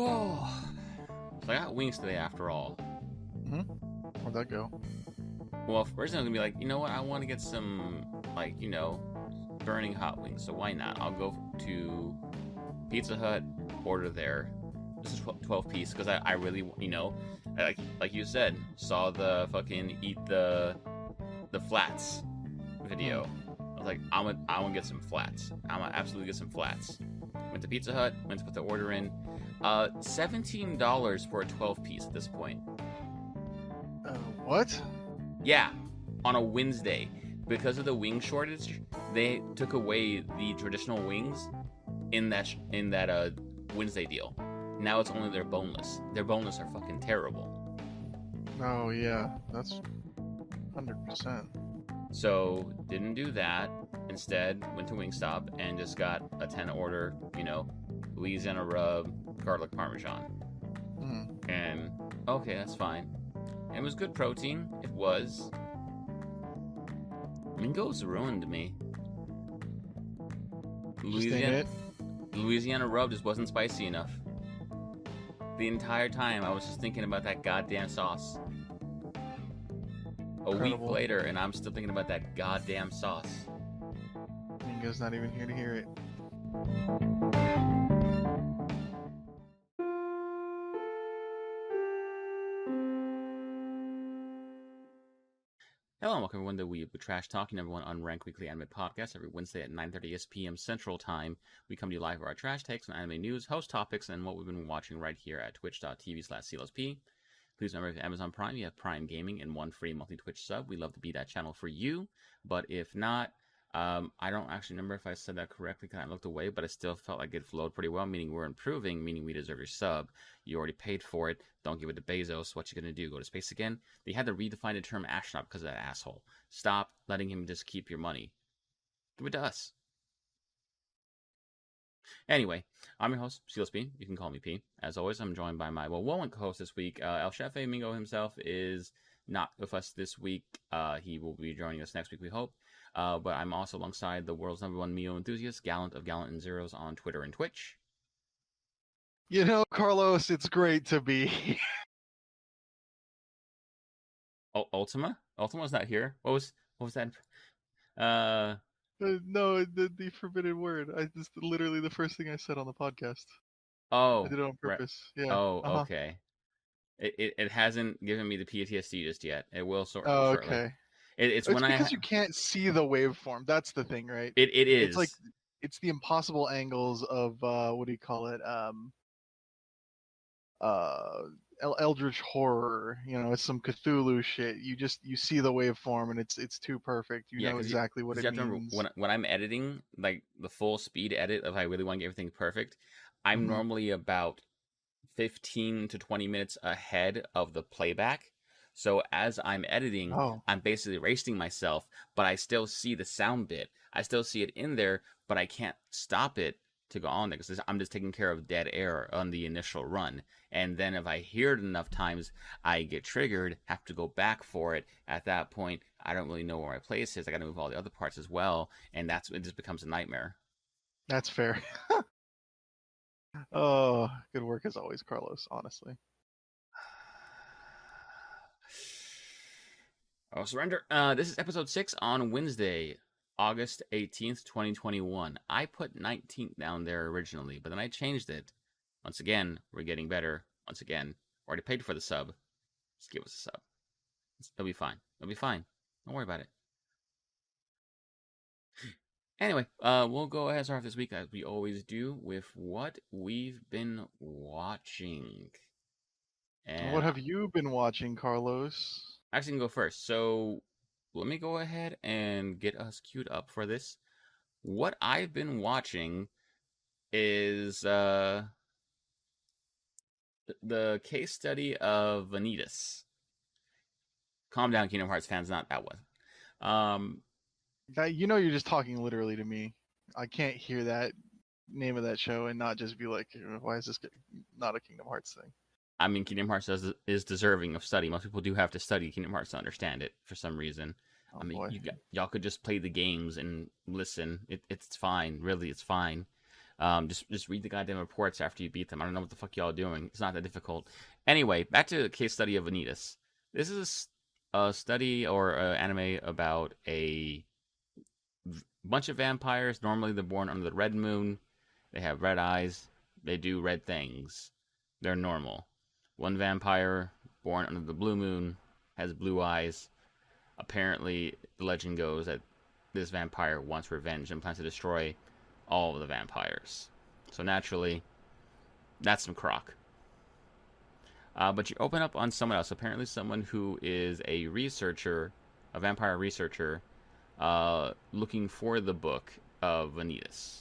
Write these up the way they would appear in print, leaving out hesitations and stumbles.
Oh, so I got wings today after all. Hmm? How'd that go? Well, first I'm gonna be like, you know what? I want to get some, like, burning hot wings. So why not? I'll go to Pizza Hut, order there. This is 12 piece because I really, like you said, saw the fucking eat the flats video. I was like, I want to get some flats. I'm gonna absolutely get some flats. Went to Pizza Hut, went to put the order in. $17 for a 12 piece at this point. What? Yeah, on a Wednesday. Because of the wing shortage, they took away the traditional wings in that Wednesday deal. Now it's only their boneless. Their boneless are fucking terrible. Oh yeah, that's 100%. So didn't do that. Instead, went to Wingstop and just got a 10 order, Louisiana rub, garlic parmesan. And okay, that's fine. It was good protein. It was. Mingo's ruined me. Louisiana rub just wasn't spicy enough. The entire time I was just thinking about that goddamn sauce. A week later, and I'm still thinking about that goddamn sauce. Mingo's not even here to hear it. Hello and welcome everyone to Weeaboo TrashTalk, number one unranked weekly anime podcast every Wednesday at 9:30 p.m. Central Time. We come to you live for our trash takes on anime news, host topics, and what we've been watching right here at twitch.tv/CLSP. Please remember, if you have Amazon Prime, you have Prime Gaming and one free monthly Twitch sub. We'd love to be that channel for you, but if not, I don't actually remember if I said that correctly because I looked away, but it still felt like it flowed pretty well, meaning we're improving, meaning we deserve your sub. You already paid for it. Don't give it to Bezos. What you gonna do? Go to space again? They had to redefine the term astronaut because of that asshole. Stop letting him just keep your money. Give it to us. Anyway, I'm your host, CLSP. You can call me P. As always, I'm joined by my one co-host this week. El Chefe Mingo himself is not with us this week. He will be joining us next week, we hope. But I'm also alongside the world's number one Mio enthusiast, Gallant of Gallant and Zeros on Twitter and Twitch. You know, Carlos, it's great to be. Oh, Ultima? Ultima's not here. What was that? No, the forbidden word. Just literally the first thing I said on the podcast. Oh, I did it on purpose. Right. Yeah. Oh, okay. It hasn't given me the PTSD just yet. It will shortly. Okay. It's because you can't see the waveform. That's the thing, right? It is. It's like it's the impossible angles of what do you call it? Eldritch horror. It's some Cthulhu shit. You see the waveform and it's too perfect. You know exactly what it means. Remember, when I'm editing, like the full speed edit, if I really want to get everything perfect, I'm normally about 15 to 20 minutes ahead of the playback. So as I'm editing, I'm basically erasing myself, but I still see the sound bit. I still see it in there, but I can't stop it to go on there because I'm just taking care of dead air on the initial run. And then if I hear it enough times, I get triggered, have to go back for it. At that point, I don't really know where my place is. I got to move all the other parts as well, and it just becomes a nightmare. That's fair. Oh, good work as always, Carlos, honestly. I'll surrender. This is episode 6 on Wednesday, August 18th, 2021. I put 19th down there originally, but then I changed it. Once again, we're getting better. Once again, already paid for the sub. Just give us a sub. It'll be fine. It'll be fine. Don't worry about it. Anyway, we'll go ahead and start off this week, as we always do, with what we've been watching. And what have you been watching, Carlos? I actually can go first. So let me go ahead and get us queued up for this. What I've been watching is the case study of Vanitas. Calm down, Kingdom Hearts fans, not that one. You're just talking literally to me. I can't hear that name of that show and not just be like, why is this not a Kingdom Hearts thing? I mean, Kingdom Hearts is deserving of study. Most people do have to study Kingdom Hearts to understand it for some reason. Oh, I mean, y'all could just play the games and listen. It's fine. Really, it's fine. Just read the goddamn reports after you beat them. I don't know what the fuck y'all doing. It's not that difficult. Anyway, back to the case study of Vanitas. This is a study or anime about a bunch of vampires. Normally, they're born under the red moon. They have red eyes. They do red things. They're normal. One vampire born under the blue moon has blue eyes. Apparently, the legend goes that this vampire wants revenge and plans to destroy all of the vampires. So naturally, that's some crock. But you open up on someone else. Apparently, someone who is a researcher, a vampire researcher, looking for the book of Vanitas,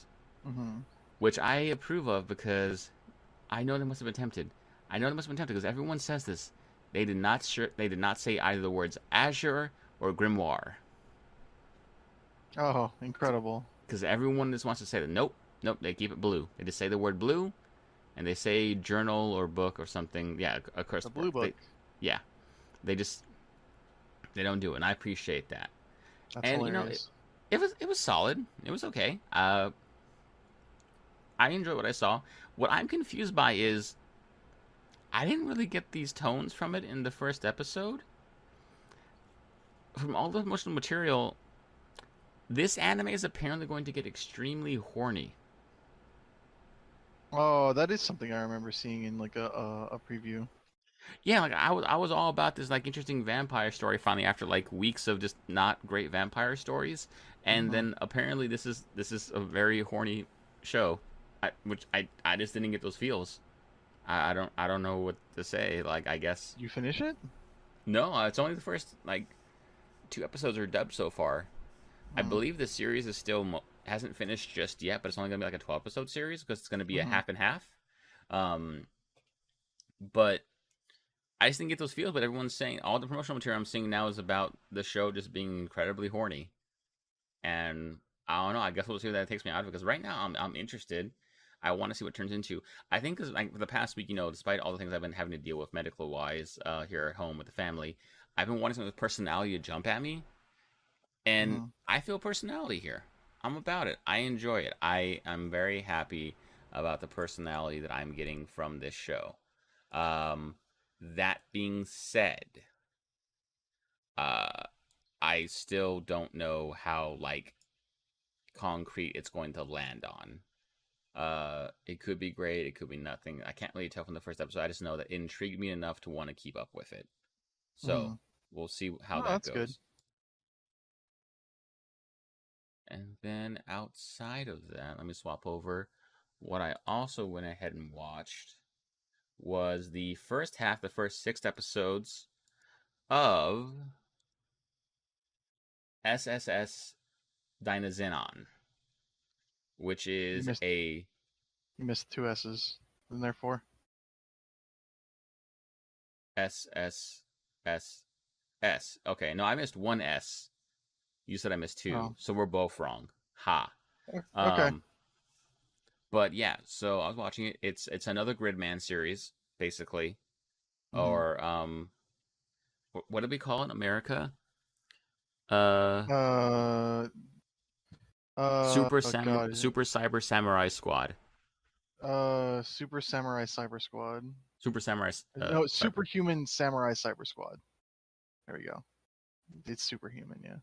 which I approve of because I know they must have been tempted. I know they must have been tempted because everyone says this. They did not. They did not say either the words Azure or Grimoire. Oh, incredible! Because everyone just wants to say that. Nope, nope. They keep it blue. They just say the word blue, and they say journal or book or something. Yeah, of course. The blue book. Yeah, they don't do it, and I appreciate that. That's And hilarious. It was solid. It was okay. I enjoyed what I saw. What I'm confused by is I didn't really get these tones from it in the first episode. From all the promotional material, this anime is apparently going to get extremely horny. Oh, that is something I remember seeing in like a preview. Yeah, like I was all about this like interesting vampire story finally after like weeks of just not great vampire stories, and then apparently this is a very horny show, which I just didn't get those feels. I don't know what to say. Like I guess You finish it? no, it's only the first like 2 episodes are dubbed so far. I believe the series is still hasn't finished just yet, but it's only gonna be like a 12 episode series because it's gonna be a half and half. But I just didn't get those feels. But everyone's saying all the promotional material I'm seeing now is about the show just being incredibly horny, and I don't know. I guess we'll see what that takes me out of it because right now I'm interested. I want to see what it turns into. I think because like for the past week, despite all the things I've been having to deal with medical wise here at home with the family, I've been wanting something with personality to jump at me. And I feel personality here. I'm about it. I enjoy it. I am very happy about the personality that I'm getting from this show. That being said, uh, I still don't know how like concrete it's going to land on. It could be great. It could be nothing. I can't really tell from the first episode. I just know that it intrigued me enough to want to keep up with it. So we'll see how Oh, that that's goes. good. And then outside of that, let me swap over. What I also went ahead and watched was the first half, the first 6 episodes of SSSS.DYNAZENON, which You is missed a you missed two S's. Isn't there four? SSSS. Okay, no, I missed one S. You said I missed two, Oh, so we're both wrong. Ha. okay. Um, but yeah, so I was watching it. It's another Gridman series, basically, or what do we call it in America? Uh, Uh, oh God. Super Cyber Samurai Squad. Super Samurai Cyber Squad. Super Samurai. No, Cyber. Superhuman Samurai Cyber Squad. There we go. It's superhuman, yeah.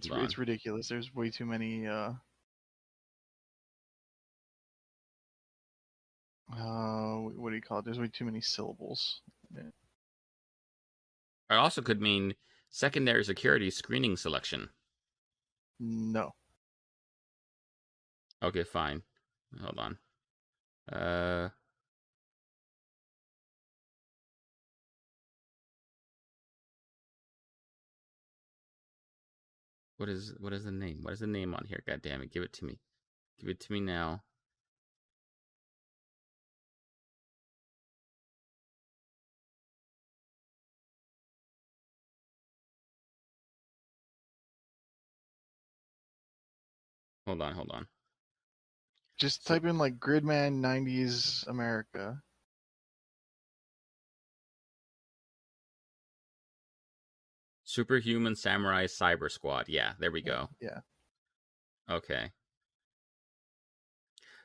Hold on. It's ridiculous. There's way too many. What do you call it? There's way too many syllables. Yeah. It also could mean secondary security screening selection. No. Okay, fine. Hold on. What is the name? What is the name on here? God damn it! Give it to me. Give it to me now. Hold on, hold on. Just So, type in like Gridman 90s America. Superhuman Samurai Cyber Squad. Yeah, there we go. Yeah. Okay.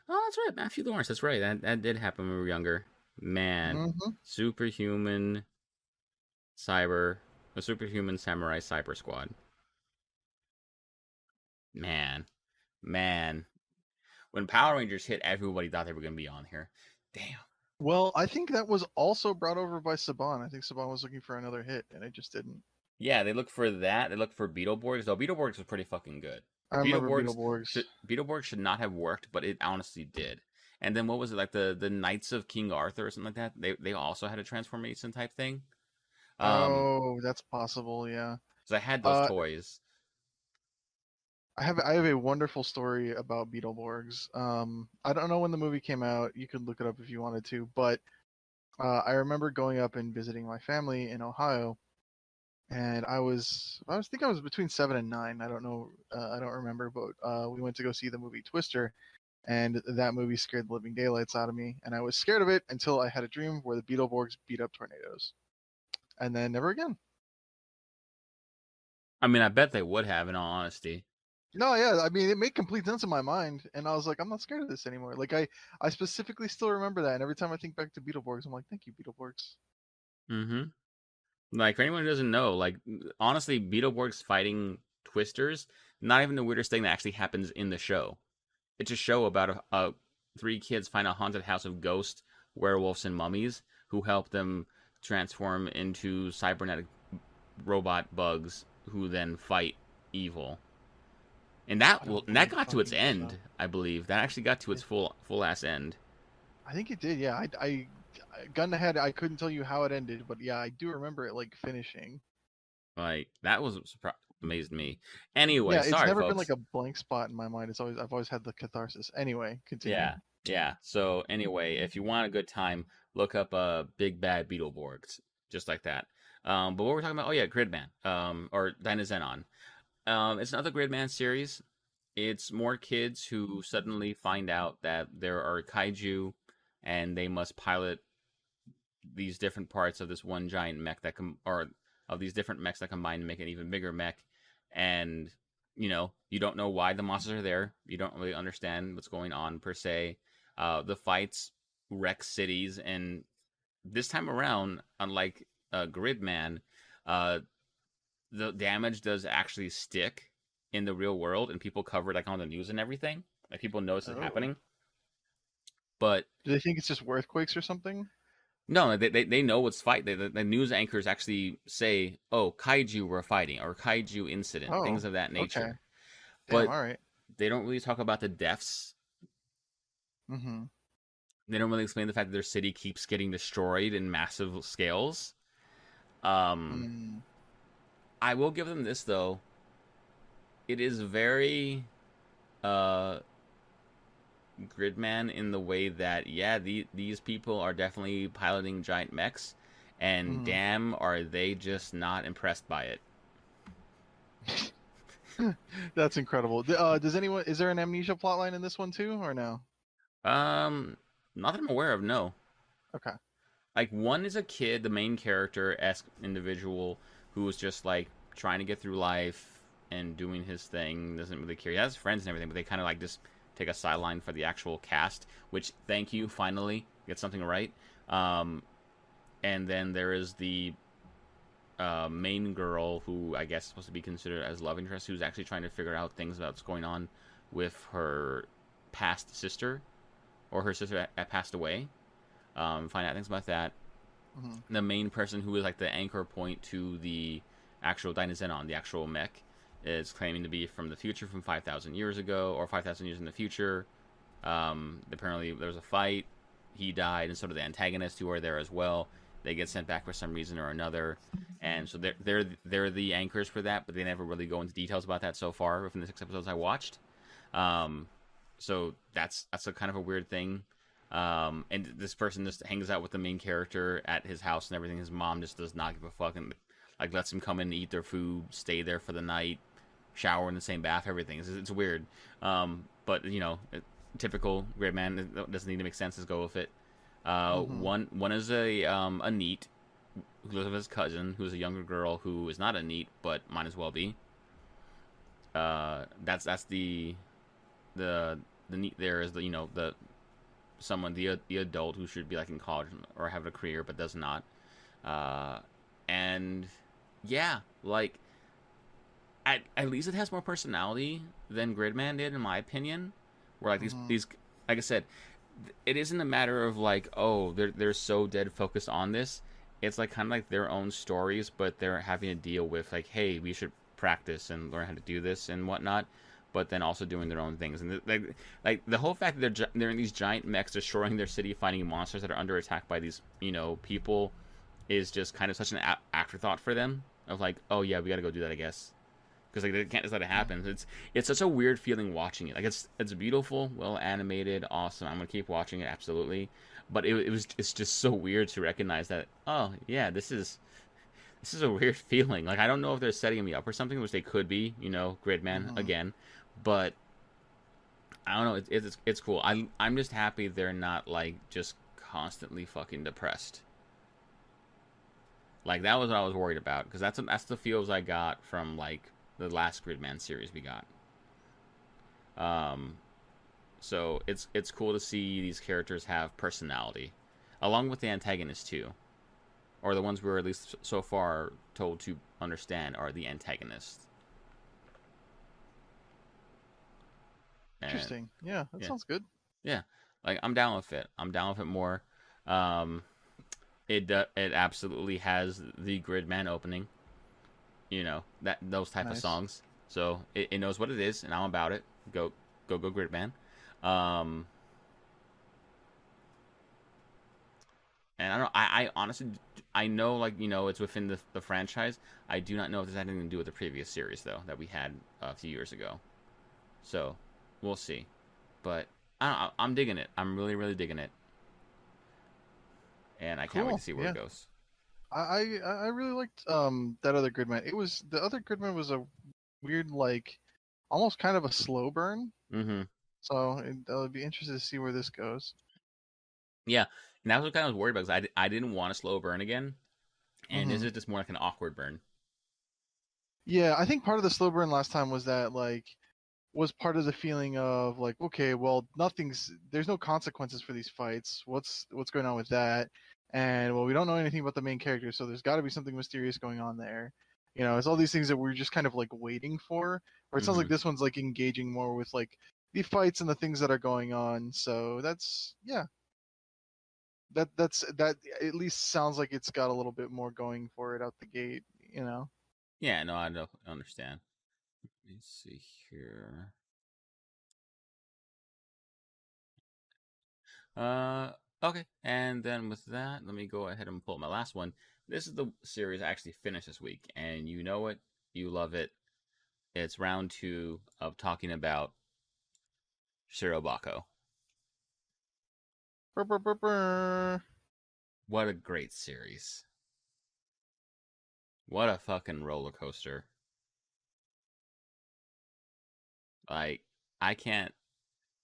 Oh, that's right, Matthew Lawrence. That's right. That did happen when we were younger. Man, Hmm. superhuman cyber, a superhuman samurai cyber squad. Man, man. When Power Rangers hit, everybody thought they were gonna be on here. Damn. Well, I think that was also brought over by Saban. I think Saban was looking for another hit, and it just didn't. Yeah, they look for that. They look for Beetleborgs, though Beetleborgs was pretty fucking good. I remember Beetleborgs. Beetleborgs should not have worked, but it honestly did. And then what was it like the Knights of King Arthur or something like that? They also had a transformation type thing. Um, Oh, that's possible. Yeah. so I had those Uh, toys. I have a wonderful story about Beetleborgs. I don't know when the movie came out. You could look it up if you wanted to, but I remember going up and visiting my family in Ohio, and I think I was between 7 and 9. I don't know, I don't remember, but we went to go see the movie Twister, and that movie scared the living daylights out of me, and I was scared of it until I had a dream where the Beetleborgs beat up tornadoes, and then never again. I mean, I bet they would have, in all honesty. No, yeah, I mean, it made complete sense in my mind, and I was like, I'm not scared of this anymore. Like, I specifically still remember that, and every time I think back to Beetleborgs, I'm like, thank you, Beetleborgs. Mm-hmm. Like, for anyone who doesn't know, like, honestly, Beetleborgs fighting Twisters, not even the weirdest thing that actually happens in the show. It's a show about three kids find a haunted house of ghosts, werewolves, and mummies who help them transform into cybernetic robot bugs who then fight evil. And What a that weird got to its fucking show. end, I believe. That actually got to its full ass end. I think it did, yeah. Gun to head, I couldn't tell you how it ended, but yeah, I do remember it like finishing. Like that was amazed me. Anyway, Yeah, it's sorry never been like folks. a blank spot in my mind. I've always had the catharsis. Anyway, continue. Yeah, yeah. So anyway, if you want a good time, look up Big Bad Beetleborgs, just like that. But what we're talking about? Oh yeah, Gridman, or Dynazenon. It's another Gridman series. It's more kids who suddenly find out that there are kaiju, and they must pilot these different parts of this one giant mech or of these different mechs that combine to make an even bigger mech. And you don't know why the monsters are there. You don't really understand what's going on per se. The fights wreck cities, and this time around, unlike Gridman, uh, the damage does actually stick in the real world, and people cover it like on the news and everything. Like people notice it Oh. happening, but Do they think it's just earthquakes or something? no, they know what's fight. The news anchors actually say, "Oh, kaiju were fighting," or "kaiju incident," Oh, things of that okay. nature. Damn, But all right. they don't really talk about the deaths. Mm-hmm. They don't really explain the fact that their city keeps getting destroyed in massive scales. Um, Mm. I will give them this though. It is very uh Gridman in the way that yeah, these people are definitely piloting giant mechs, and Mm-hmm. damn, are they just not impressed by it. That's incredible. Is there an amnesia plotline in this one too, or no? Um, Not that I'm aware of. No, Okay. like one is a kid, the main character esque individual who is just like trying to get through life and doing his thing. Doesn't really care. He has friends and everything, but they kind of like just take a sideline for the actual cast. Which thank you, finally get something right. Um, and then there is the main girl who I guess is supposed to be considered as love interest, who's actually trying to figure out things about what's going on with her past sister, or her sister that passed away. Find out things about that. Mm-hmm. The main person who is like the anchor point to the actual Dynazenon, the actual mech, is claiming to be from the future, from 5,000 years ago, or 5,000 years in the future. Apparently, there was a fight. He died, and sort of the antagonists who are there as well. They get sent back for some reason or another, and so they're the anchors for that. But they never really go into details about that so far within the 6 episodes I watched. Um, so that's a kind of a weird thing. And this person just hangs out with the main character at his house and everything. His mom just does not give a fuck and like lets him come in and eat their food, stay there for the night, shower in the same bath, everything. It's weird. But typical great man. It doesn't need to make sense. Just go with it. Mm-hmm. One is a neat who lives with his cousin, who's a younger girl who is not a neat but might as well be. That's the there is the someone the adult who should be like in college or having a career but does not. Uh, and yeah, like at least it has more personality than Gridman did, in my opinion. Where like Hmm. these like I said, it isn't a matter of like, oh, they're so dead focused on this. It's like kind of like their own stories, but they're having to deal with like, hey, we should practice and learn how to do this and whatnot. But then also doing their own things, and like the whole fact that they're in these giant mechs destroying their city, fighting monsters that are under attack by these people, is just kind of such an afterthought for them. Of like, oh yeah, we got to go do that, I guess, because like they can't just let it happen. It's such a weird feeling watching it. Like it's beautiful, well animated, awesome. I'm gonna keep watching it absolutely, but it's just so weird to recognize that, oh yeah, this is a weird feeling. Like I don't know if they're setting me up or something, which they could be. Gridman Hmm. again, but I don't know. It's cool. I'm just happy they're not like just constantly fucking depressed. Like that was what I was worried about, because that's the feels I got from like the last Gridman series we got. Um, so it's cool to see these characters have personality, along with the antagonists too, or the ones we're at least so far told to understand are the antagonists. And Interesting. Yeah, that yeah, sounds good. yeah, like I'm down with it. I'm down with it more. Um, it absolutely has the Gridman opening. That those type of Nice. songs. So it knows what it is, and I'm about it. Go go Gridman. Um, and I don't know. I honestly, I know, like, it's within the franchise. I do not know if this had anything to do with the previous series though that we had a few years ago. So we'll see. But I don't know, I'm digging it. I'm really really digging it, and I can't wait to Cool. see where it Yeah. goes. I really liked that other Gridman. It was the other Gridman was a weird, like, almost kind of a slow burn. Mm-hmm. So I'll be interested to see where this goes. Yeah, and that was what kind of was worried about, because I didn't want a slow burn again, and this Hmm. is just more like an awkward burn. Yeah, I think part of the slow burn last time was that, like, was part of the feeling of like, okay, well, there's no consequences for these fights. What's going on with that? And well, we don't know anything about the main character, so there's got to be something mysterious going on there. It's all these things that we're just kind of like waiting for. Or it sounds Mm-hmm. like this one's like engaging more with like the fights and the things that are going on. So that's, yeah, that at least sounds like it's got a little bit more going for it out the gate. You know. Yeah, no, I don't understand. Let me see here. Uh, okay, and then with that, let me go ahead and pull up my last one. This is the series I actually finished this week, and you know it, you love it. It's round two of talking about Shirobako. Brr, brr, brr, brr. What a great series! What a fucking roller coaster! Like I can't,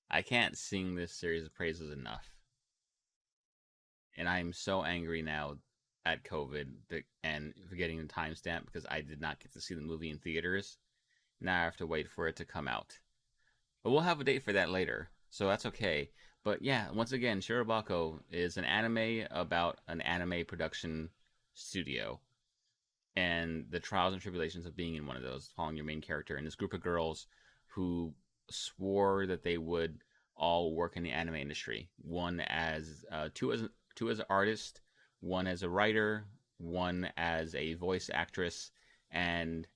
I can't sing this series' praises enough, and I'm so angry now at COVID and forgetting the timestamp, because I did not get to see the movie in theaters. Now I have to wait for it to come out. But we'll have a date for that later, so that's okay. But yeah, once again, Shirobako is an anime about an anime production studio and the trials and tribulations of being in one of those, following your main character and this group of girls who swore that they would all work in the anime industry. One as two as an artist, one as a writer, one as a voice actress, and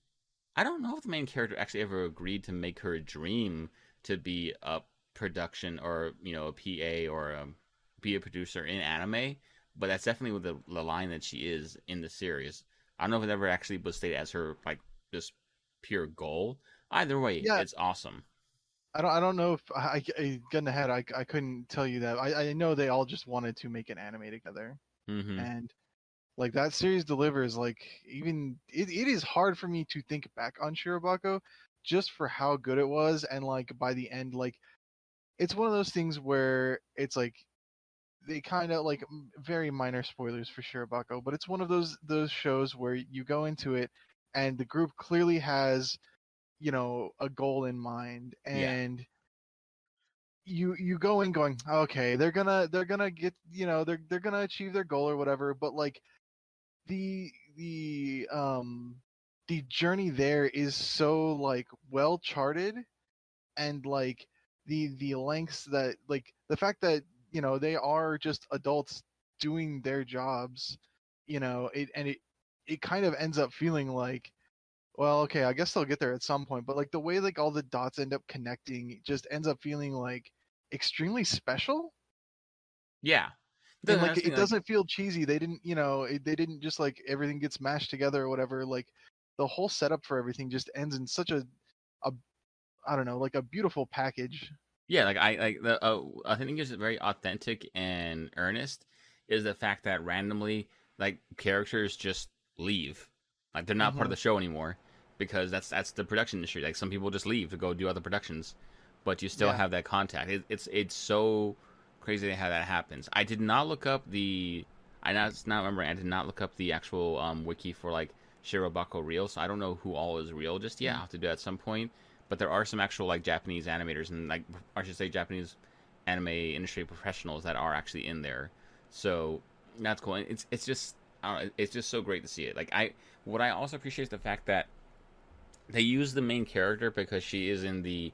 I don't know if the main character actually ever agreed to make her dream to be a production, or a PA, or be a producer in anime. But that's definitely the line that she is in the series. I don't know if it ever actually was stated as her like just pure goal. Either way, Yeah, it's awesome. I don't know if getting ahead. I couldn't tell you that. I know they all just wanted to make an anime together, Mm-hmm. and like that series delivers. Like, even it is hard for me to think back on Shirobako just for how good it was, and like by the end, like it's one of those things where it's like they kind of like very minor spoilers for Shirobako, but it's one of those shows where you go into it and the group clearly has a goal in mind, Yeah. and you go in going, okay, they're gonna get, they're gonna achieve their goal or whatever, but like the the um the journey there is so like well charted, and like the lengths that, like the fact that they are just adults doing their jobs, it kind of ends up feeling like, well, okay, I guess they'll get there at some point, but like the way like all the dots end up connecting just ends up feeling like extremely special. Yeah, And like that's the it thing, like doesn't feel cheesy. They didn't, they didn't just like everything gets mashed together or whatever. Like the whole setup for everything just ends in such a I don't know, like a beautiful package. yeah, like I like the I think is very authentic and earnest is the fact that randomly like characters just leave, like they're not part of Hmm. the show anymore because that's the production industry. Like some people just leave to go do other productions, but you still Yeah. have that contact. It's so crazy how that happens. I did not look up the I not remembering. I did not look up the actual wiki for like Shirobako Real, so I don't know who all is real just yet. I'll have to do that at some point, but there are some actual like Japanese animators and like I should say Japanese anime industry professionals that are actually in there. So that's cool. And it's just I don't know, it's just so great to see it. Like what I also appreciate is the fact that they use the main character because she is in the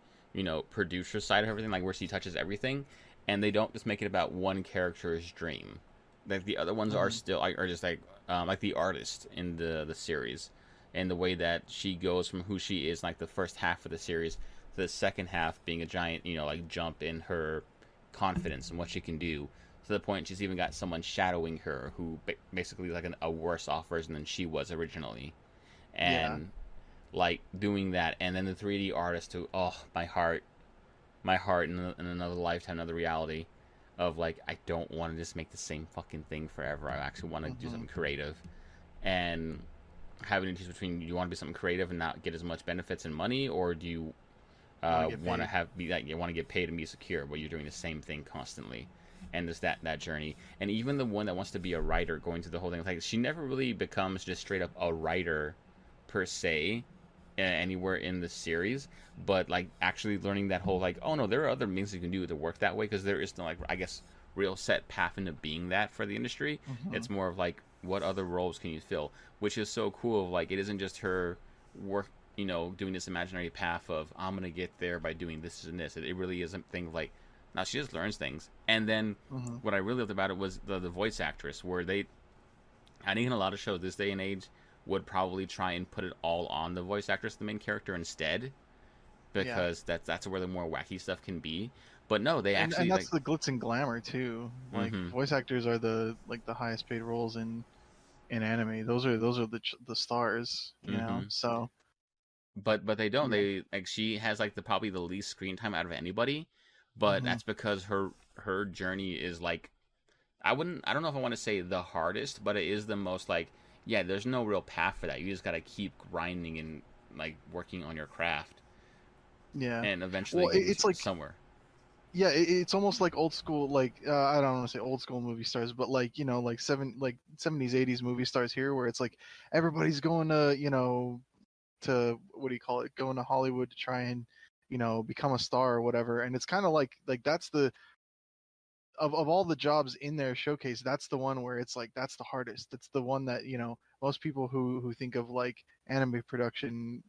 producer side of everything, like where she touches everything, and they don't just make it about one character's dream. Like the other ones are Hmm. still are just like the artist in the series, and the way that she goes from who she is like the first half of the series to the second half being a giant like jump in her confidence and what she can do, to the point she's even got someone shadowing her who basically like a worse off version than she was originally, Yeah. and like doing that, and then the 3D artist to my heart in another lifetime, another reality of like I don't want to just make the same fucking thing forever. I actually want to do Hmm. something creative, and having to choose between you want to be something creative and not get as much benefits and money, or do you Want to get want to paid. have be that you want to get paid and be secure, but you're doing the same thing constantly. And there's that journey, and even the one that wants to be a writer, going through the whole thing, like she never really becomes just straight up a writer per se anywhere in the series, but like actually learning that whole like, oh no, there are other things you can do to work that way, because there is no like I guess real set path into being that for the industry. Hmm. It's more of like what other roles can you fill, which is so cool. Like it isn't just her work, doing this imaginary path of I'm gonna get there by doing this and this. It really isn't thing like now she just learns things. And then Hmm. what I really loved about it was the voice actress, where they I think in a lot of shows this day and age would probably try and put it all on the voice actress, the main character, instead, Yeah. because that's where the more wacky stuff can be. But no, they And actually like, that's the glitz and glamour too. Like mm-hmm, voice actors are the highest paid roles in anime. Those are the stars, mm-hmm. So But they don't. yeah. They like she has like the probably the least screen time out of anybody, but Hmm. that's because her journey is like I don't know if I want to say the hardest, but it is the most like yeah. There's no real path for that. You just got to keep grinding and like working on your craft, Yeah. and eventually Well, getting it's like, somewhere. yeah, it's almost like old school, like I don't want to say old school movie stars, but like like 70s 80s movie stars here, where it's like everybody's going to to, what do you call it, going to Hollywood to try and become a star or whatever, and it's kind of like that's the of all the jobs in their showcase, that's the one where it's like that's the hardest. That's the one that most people who think of like anime production,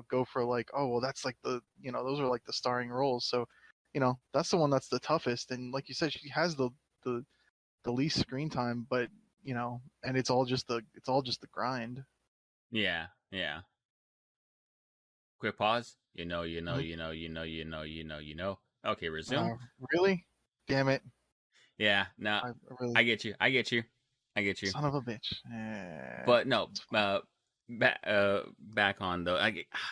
go for like, oh well, that's like the those are like the starring roles. So that's the one that's the toughest. And like you said, she has the the least screen time, but and it's all just the grind. Yeah, yeah. Quick pause. Mhm. Okay, resume. Really? Damn it! Yeah, no, I really, I get you. I get you. I get you. son of a bitch. But no, It's fine. back on though.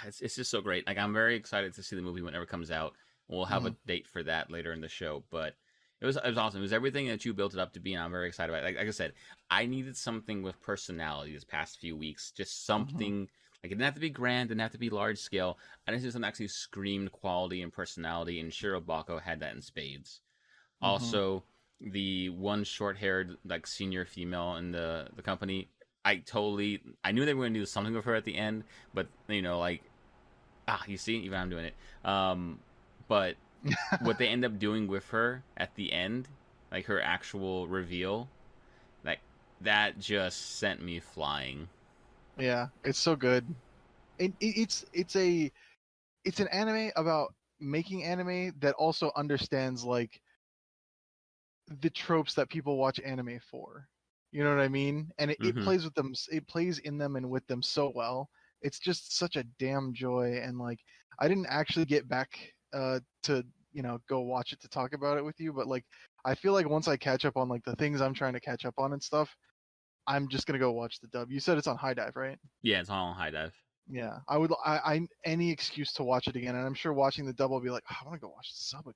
It's just so great. Like I'm very excited to see the movie whenever it comes out. We'll have a Mhm. date for that later in the show. But it was awesome. It was everything that you built it up to be, and I'm very excited about it. Like I said, I needed something with personality this past few weeks. Just Mhm. something like it didn't have to be grand, didn't have to be large scale. I just something that actually screamed quality and personality, and Shirobako had that in spades. Mhm. Also, the one short-haired like senior female in the company, I knew they were going to do something with her at the end, but like you see, even I'm doing it. But what they end up doing with her at the end, like her actual reveal, like that just sent me flying. Yeah, it's so good. It's an anime about making anime that also understands like the tropes that people watch anime for. You know what I mean? And it Mm-hmm. plays with them. It plays in them and with them so well. It's just such a damn joy. And like, I didn't actually get back to go watch it to talk about it with you, but like, I feel like once I catch up on like the things I'm trying to catch up on and stuff, I'm just gonna go watch the dub. You said it's on High Dive, right? Yeah, it's all on High Dive. Yeah, I any excuse to watch it again, and I'm sure watching the dub will be like, oh, I want to go watch the sub again.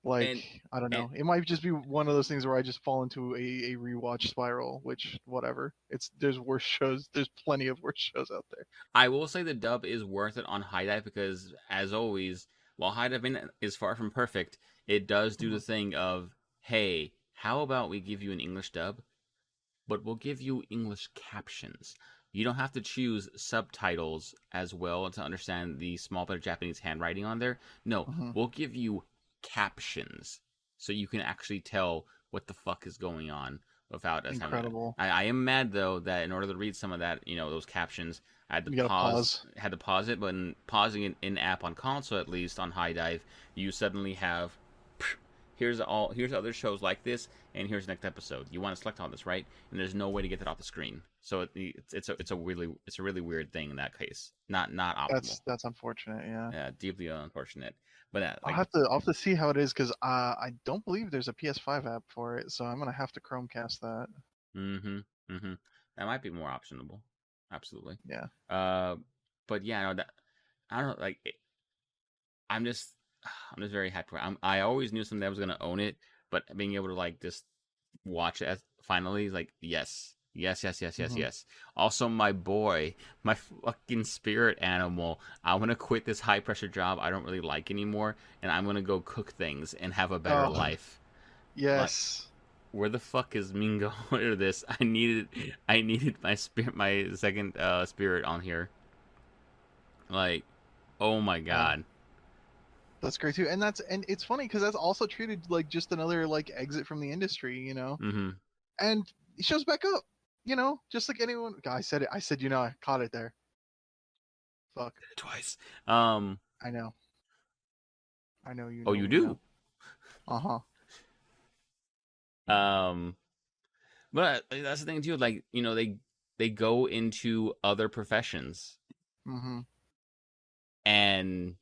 Like, And I don't and know. It might just be one of those things where I just fall into a rewatch spiral, which whatever. There's worse shows. There's plenty of worse shows out there. I will say the dub is worth it on High Dive because, as always, while High Dive is far from perfect, it does do the Mhm. thing of, hey, how about we give you an English dub, but we'll give you English captions. You don't have to choose subtitles as well to understand the small bit of Japanese handwriting on there. No, Mhm. we'll give you captions so you can actually tell what the fuck is going on without us having that. Incredible. I am mad though that in order to read some of that, those captions, You gotta pause. had to pause it, but in pausing it in app on console, at least on High Dive, you suddenly have here's other shows like this, and here's the next episode. You want to select all this, right? And there's no way to get that off the screen. So it's a really weird thing in that case. Not optimal. That's unfortunate. Yeah. Yeah, deeply unfortunate. But like I'll have to see how it is because I don't believe there's a PS5 app for it, so I'm gonna have to Chromecast that. mm-hmm, mm-hmm. That might be more optionable. Absolutely. Yeah. Uh, but yeah, no, that I don't know. Like I'm just I'm just very happy. I always knew someday I was gonna own it, but being able to like just watch it finally like yes, yes, yes, yes, yes, Hmm. yes. Also, my boy, my fucking spirit animal. I want to quit this high pressure job I don't really like anymore, and I'm gonna go cook things and have a better Oh life. Like, yes. where the fuck is Mingo or this? I needed my spirit, my second spirit on here. Like, oh my Yeah. god. That's great too, and it's funny because that's also treated like just another like exit from the industry, Mm-hmm. and it shows back up, just like anyone. God, I said it. I said, I caught it there. Fuck. Twice. Um. I know. I know. You Oh, know. you We know. do. Uh huh. Um. But that's the thing too. Like they go into other professions Mm-hmm. and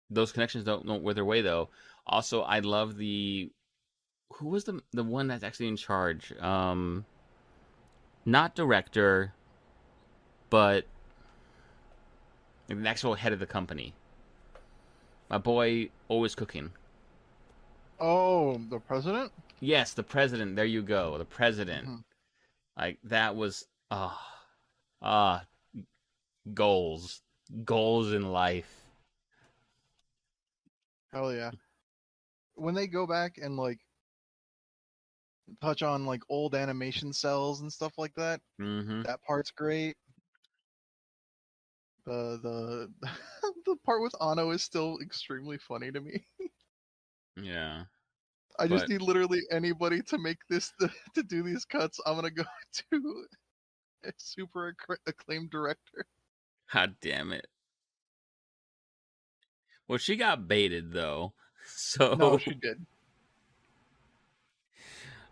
those connections don't wither away though. Also, I love the who was the one that's actually in charge. Not director, but the actual head of the company. My boy, always cooking. Oh, the president. Yes, the president. There you go, the president. Mm-hmm. Like that was ah goals, goals in life. Hell yeah. When they go back and like touch on like old animation cells and stuff like that, Mm-hmm. that part's great. The the part with Ano is still extremely funny to me. Yeah, I just but need literally anybody to make this to do these cuts. I'm gonna go to a super acclaimed director. god damn it. Well, she got baited though. No, So, she did.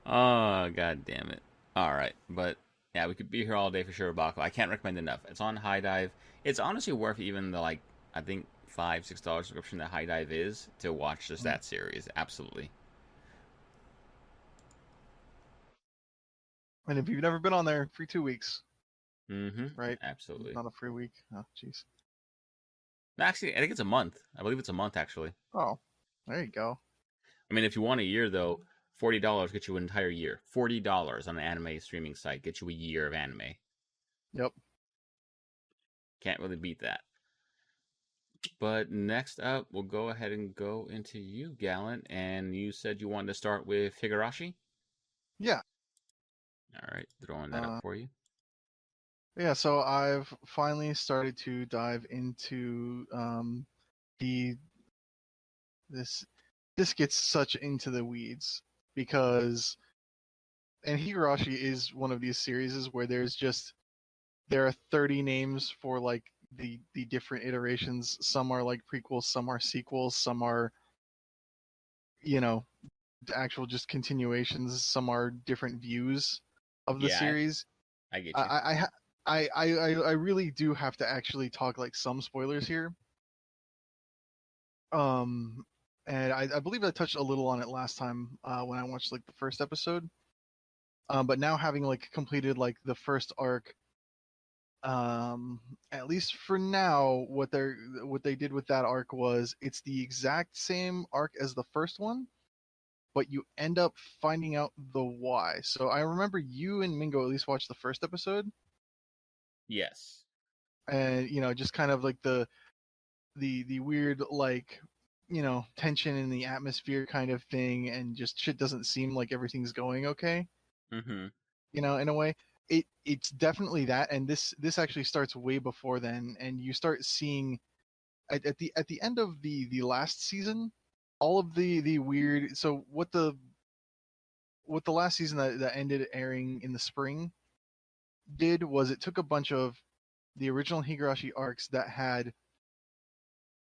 oh god damn it. All right, but yeah, we could be here all day for sure, Baco. I can't recommend enough. It's on High Dive. It's honestly worth even the like I think $5-6 subscription that High Dive is to watch just Mhm. that series. Absolutely. And if you've never been on there, free 2 weeks, Mm-hmm. right? Absolutely. Not a free week. Oh, jeez. Actually, I think it's a month. I believe it's a month actually. Oh, there you go. I mean, if you want a year though, $40 gets you an entire year. $40 on an anime streaming site gets you a year of anime. Yep. Can't really beat that. But next up, we'll go ahead and go into you, Gallant. And you said you wanted to start with Higurashi? Yeah. All right, throwing that up Uh, for you. yeah. So I've finally started to dive into he this this gets such into the weeds because and Higurashi is one of these series where there are 30 names for like the different iterations. Some are like prequels, some are sequels, some are you know actual just continuations, some are different views of the Yeah, series. I get you. I really do have to actually talk like some spoilers here. Um, and I believe I touched a little on it last time when I watched like the first episode. But now having like completed like the first arc, at least for now, what they did with that arc was it's the exact same arc as the first one, but you end up finding out the why. So I remember you and Mingo at least watched the first episode, Yes. and just kind of like the weird like tension in the atmosphere kind of thing, and just shit doesn't seem like everything's going okay. Mm-hmm. In a way, it's definitely that, and this actually starts way before then, and you start seeing at the end of the last season all of the weird. So what the last season that ended airing in the spring did was it took a bunch of the original Higurashi arcs that had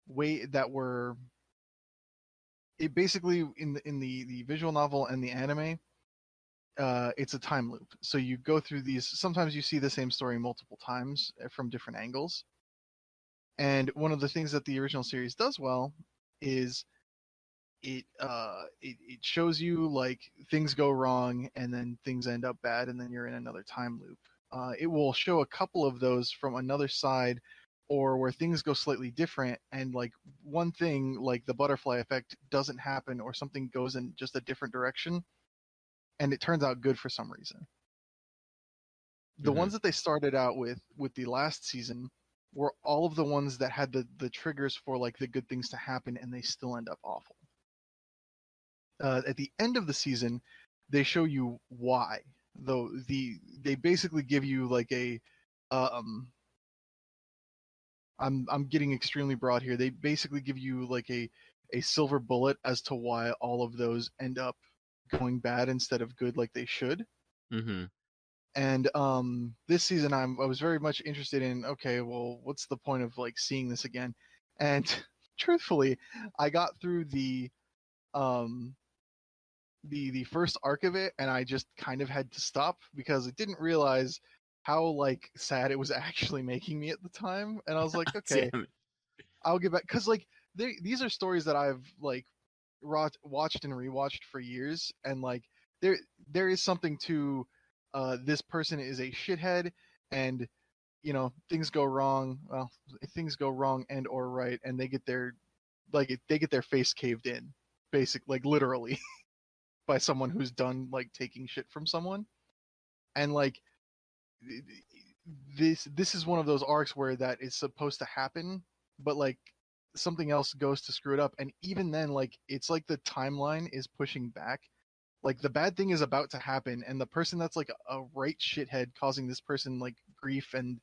way that were it basically in the visual novel and the anime. It's a time loop, so you go through these. Sometimes you see the same story multiple times from different angles, and one of the things that the original series does well is it shows you like things go wrong and then things end up bad and then you're in another time loop. It will show a couple of those from another side, or where things go slightly different, and like one thing like the butterfly effect doesn't happen, or something goes in just a different direction and it turns out good for some reason. The Mm-hmm. ones that they started out with the last season were all of the ones that had the triggers for like the good things to happen, and they still end up awful. At the end of the season, they show you why. Though they basically give you like a um I'm getting extremely broad here. They basically give you like a silver bullet as to why all of those end up going bad instead of good like they should. Mm-hmm. And this season I was very much interested in, okay, well, what's the point of like seeing this again? And truthfully, I got through um the first arc of it, and I just kind of had to stop because I didn't realize how like sad it was actually making me at the time. And I was like, okay, Damn it. I'll get back, because like these are stories that I've like watched and rewatched for years, and like there there is something to this person is a shithead, and things go wrong. Well, things go wrong and or right, and they get their face caved in, basic like literally by someone who's done like taking shit from someone. And like this is one of those arcs where that is supposed to happen, but like something else goes to screw it up, and even then like it's like the timeline is pushing back. Like the bad thing is about to happen, and the person that's like a right shithead causing this person like grief, and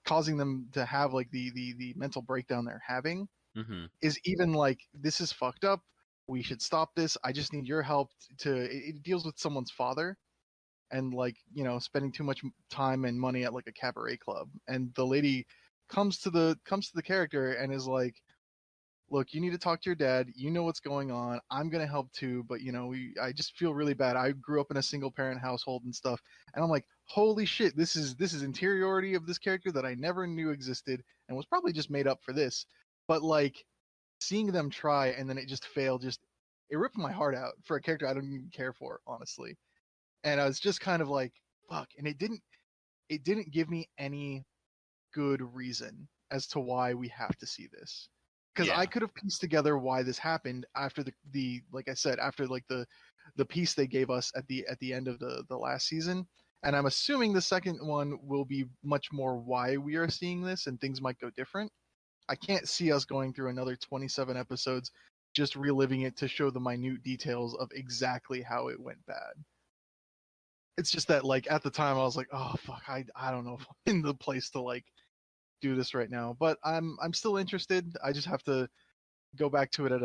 causing them to have like the mental breakdown they're having, Mm-hmm. is even like, this is fucked up, we should stop this, I just need your help to it deals with someone's father, and like spending too much time and money at like a cabaret club, and the lady comes to the character and is like, look, you need to talk to your dad, what's going on, I'm gonna help too, but I just feel really bad, I grew up in a single parent household and stuff. And I'm like, holy shit, this is interiority of this character that I never knew existed and was probably just made up for this. But like seeing them try and then it just failed, just it ripped my heart out for a character I don't even care for, honestly. And I was just kind of like, fuck. And it didn't give me any good reason as to why we have to see this. Because I Yeah. could have pieced together why this happened after the like I said, after like the piece they gave us at the end of the last season. And I'm assuming the second one will be much more why we are seeing this, and things might go different. I can't see us going through another 27 episodes just reliving it to show the minute details of exactly how it went bad. It's just that like at the time I was like, oh fuck, I don't know if I'm in the place to like do this right now, but I'm still interested. I just have to go back to it at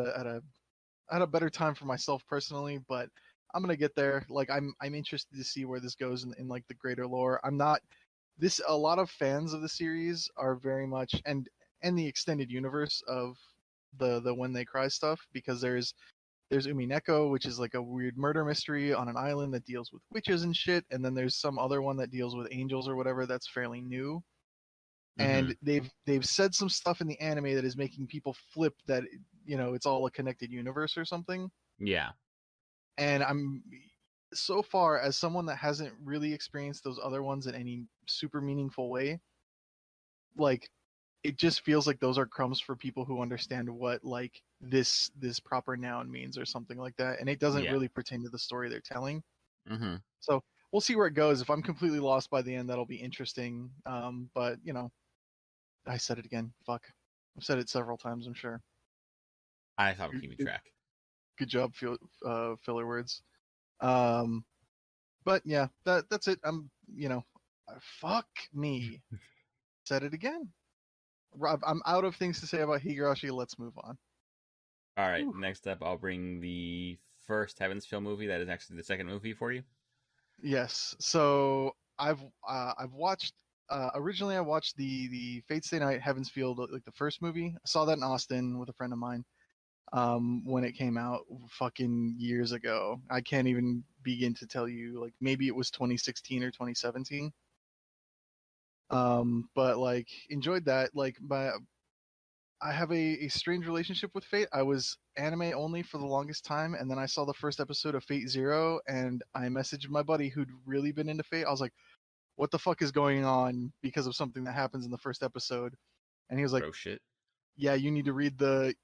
a better time for myself personally, but I'm gonna get there. Like I'm interested to see where this goes in like the greater lore. I'm not this a lot of fans of the series are very much and the extended universe of the When They Cry stuff, because there's Umineko, which is like a weird murder mystery on an island that deals with witches and shit, and then there's some other one that deals with angels or whatever that's fairly new. Mm-hmm. And they've said some stuff in the anime that is making people flip that it's all a connected universe or something. Yeah. And I'm so far, as someone that hasn't really experienced those other ones in any super meaningful way, like it just feels like those are crumbs for people who understand what like this proper noun means or something like that, and it doesn't Yeah. really pertain to the story they're telling. Mm-hmm. So we'll see where it goes. If I'm completely lost by the end, that'll be interesting. But I said it again. Fuck, I've said it several times, I'm sure. I stopped Good, keeping good, track. good job, filler words. Um, but yeah, that's it. Fuck me. Said it again. Rob, I'm out of things to say about Higurashi. Let's move on. All right, Whew. next up, I'll bring the first Heaven's Feel movie. That is actually the second movie for you. Yes. So I've watched originally I watched the Fate Stay Night Heaven's Field, like the first movie. I saw that in Austin with a friend of mine when it came out fucking years ago. I can't even begin to tell you, like maybe it was 2016 or 2017. But like enjoyed that. Like I have a strange relationship with Fate. I was anime only for the longest time, and then I saw the first episode of Fate Zero, and I messaged my buddy who'd really been into Fate. I was like, what the fuck is going on because of something that happens in the first episode? And he was like, Bro shit. yeah, you need to read the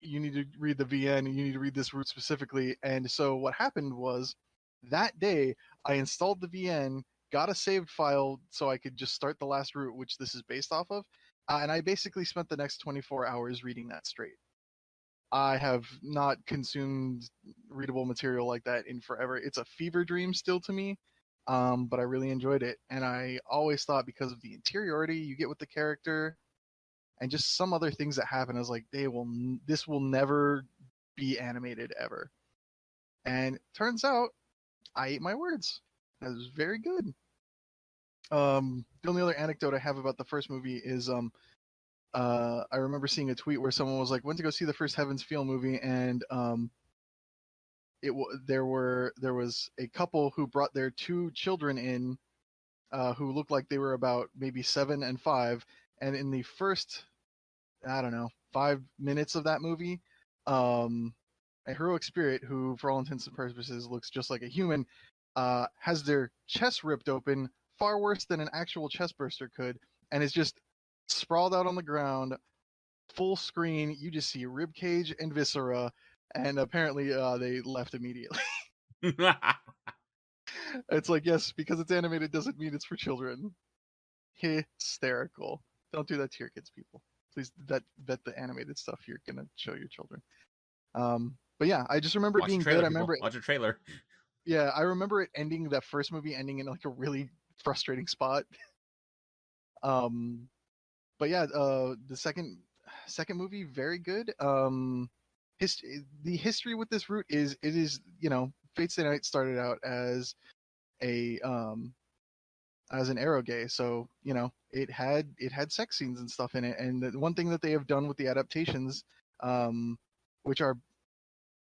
VN, and you need to read this route specifically. And so what happened was that day I installed the VN, got a saved file so I could just start the last route, which this is based off of. And I basically spent the next 24 hours reading that straight. I have not consumed readable material like that in forever. It's a fever dream still to me, but I really enjoyed it. And I always thought, because of the interiority you get with the character and just some other things that happen, I was like, this will never be animated ever. And turns out I ate my words. That was very good. The only other anecdote I have about the first movie is I remember seeing a tweet where someone was like, went to go see the first Heaven's Feel movie, and there was a couple who brought their two children in, who looked like they were about maybe 7 and 5, and in the first, I don't know, 5 minutes of that movie, um, a heroic spirit who, for all intents and purposes, looks just like a human, has their chest ripped open, far worse than an actual chest burster could, and is just sprawled out on the ground, full screen. You just see rib cage and viscera, and apparently they left immediately. It's like, yes, because it's animated doesn't mean it's for children. Hysterical. Don't do that to your kids, people. Please vet the animated stuff you're gonna show your children. But yeah, I just remember it Watch the being good. trailer, I people. remember it. Watch the trailer. Yeah, I remember it ending, that first movie ending in like a really frustrating spot. Um, but yeah, the second movie, very good. The history with this route is, it is, Fate Stay Night started out a as an eroge, so it had sex scenes and stuff in it. And the one thing that they have done with the adaptations, which are,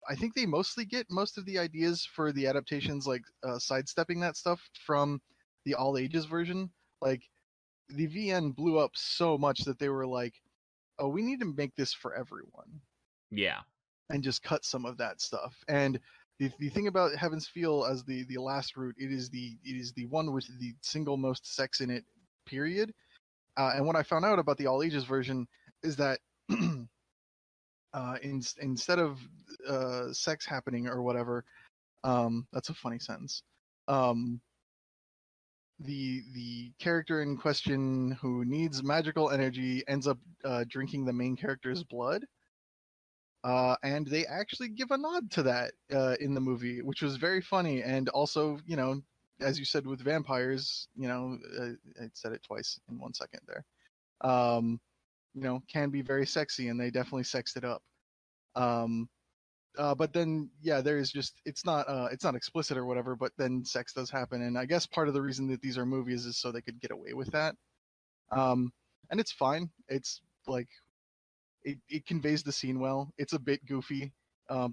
I think they mostly get most of the ideas for the adaptations, like sidestepping that stuff from the all ages version. Like the VN blew up so much that they were like, oh, we need to make this for everyone, Yeah. and just cut some of that stuff. And the thing about Heaven's Feel as the last route, it is the one with the single most sex in it, period. And what I found out about the all ages version is that instead of sex happening or whatever, that's a funny sentence. Um, the character in question who needs magical energy ends up drinking the main character's blood, and they actually give a nod to that in the movie, which was very funny. And also, as you said with vampires, I said it twice in 1 second there. can be very sexy, and they definitely sexed it up. Um, but then yeah, there's just it's not explicit or whatever, but then sex does happen, and I guess part of the reason that these are movies is so they could get away with that. Um, and it's fine. It's like it conveys the scene well. It's a bit goofy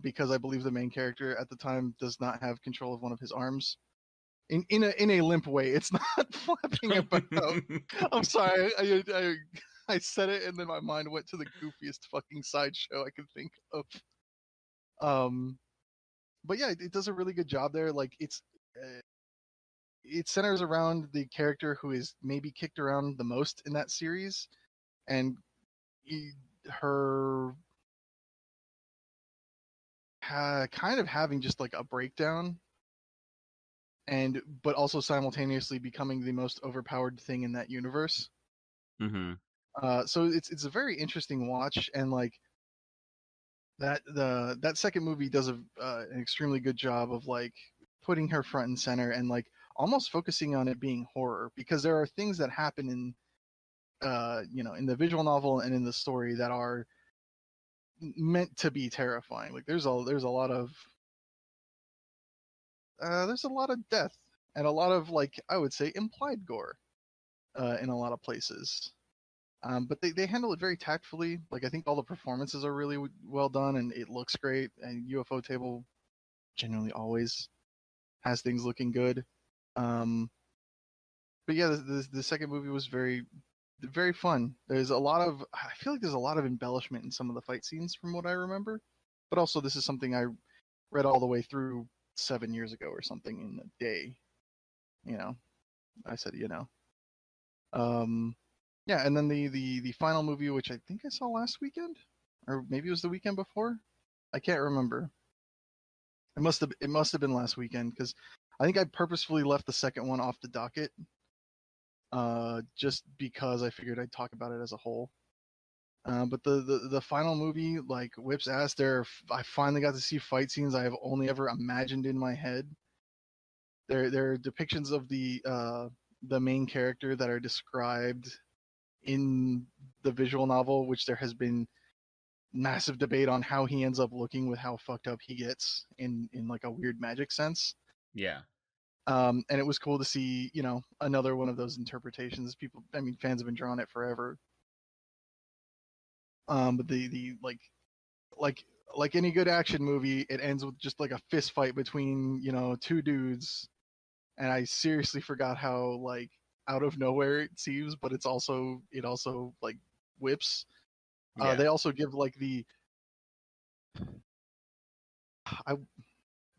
because I believe the main character at the time does not have control of one of his arms. In a limp way. It's not flapping about. I'm sorry. I said it and then my mind went to the goofiest fucking sideshow I could think of. Um, but yeah, it does a really good job there. Like it centers around the character who is maybe kicked around the most in that series, and her kind of having just like a breakdown, and but also simultaneously becoming the most overpowered thing in that universe. Mm-hmm. So it's a very interesting watch, and like that second movie does an extremely good job of like putting her front and center, and like almost focusing on it being horror, because there are things that happen in the visual novel and in the story that are meant to be terrifying. Like there's a lot of death and a lot of, like, I would say, implied gore in a lot of places. But they handle it very tactfully. Like, I think all the performances are really well done, and it looks great. And UFO Table generally always has things looking good. But yeah, the second movie was very, very fun. I feel like there's a lot of embellishment in some of the fight scenes from what I remember. But also, this is something I read all the way through 7 years ago or something in a day. You know, I said, yeah, and then the final movie, which I think I saw last weekend, or maybe it was the weekend before. I can't remember. It must have been last weekend, because I think I purposefully left the second one off the docket, just because I figured I'd talk about it as a whole. But the final movie, like, whips ass. I finally got to see fight scenes I have only ever imagined in my head. There are depictions of the main character that are described in the visual novel, which there has been massive debate on how he ends up looking with how fucked up he gets in like a weird magic sense. Yeah. And it was cool to see, another one of those interpretations. Fans have been drawing it forever. But the like any good action movie, it ends with just like a fist fight between, two dudes. And I seriously forgot how, like, out of nowhere it seems, but it also like whips. Yeah. They also give like I,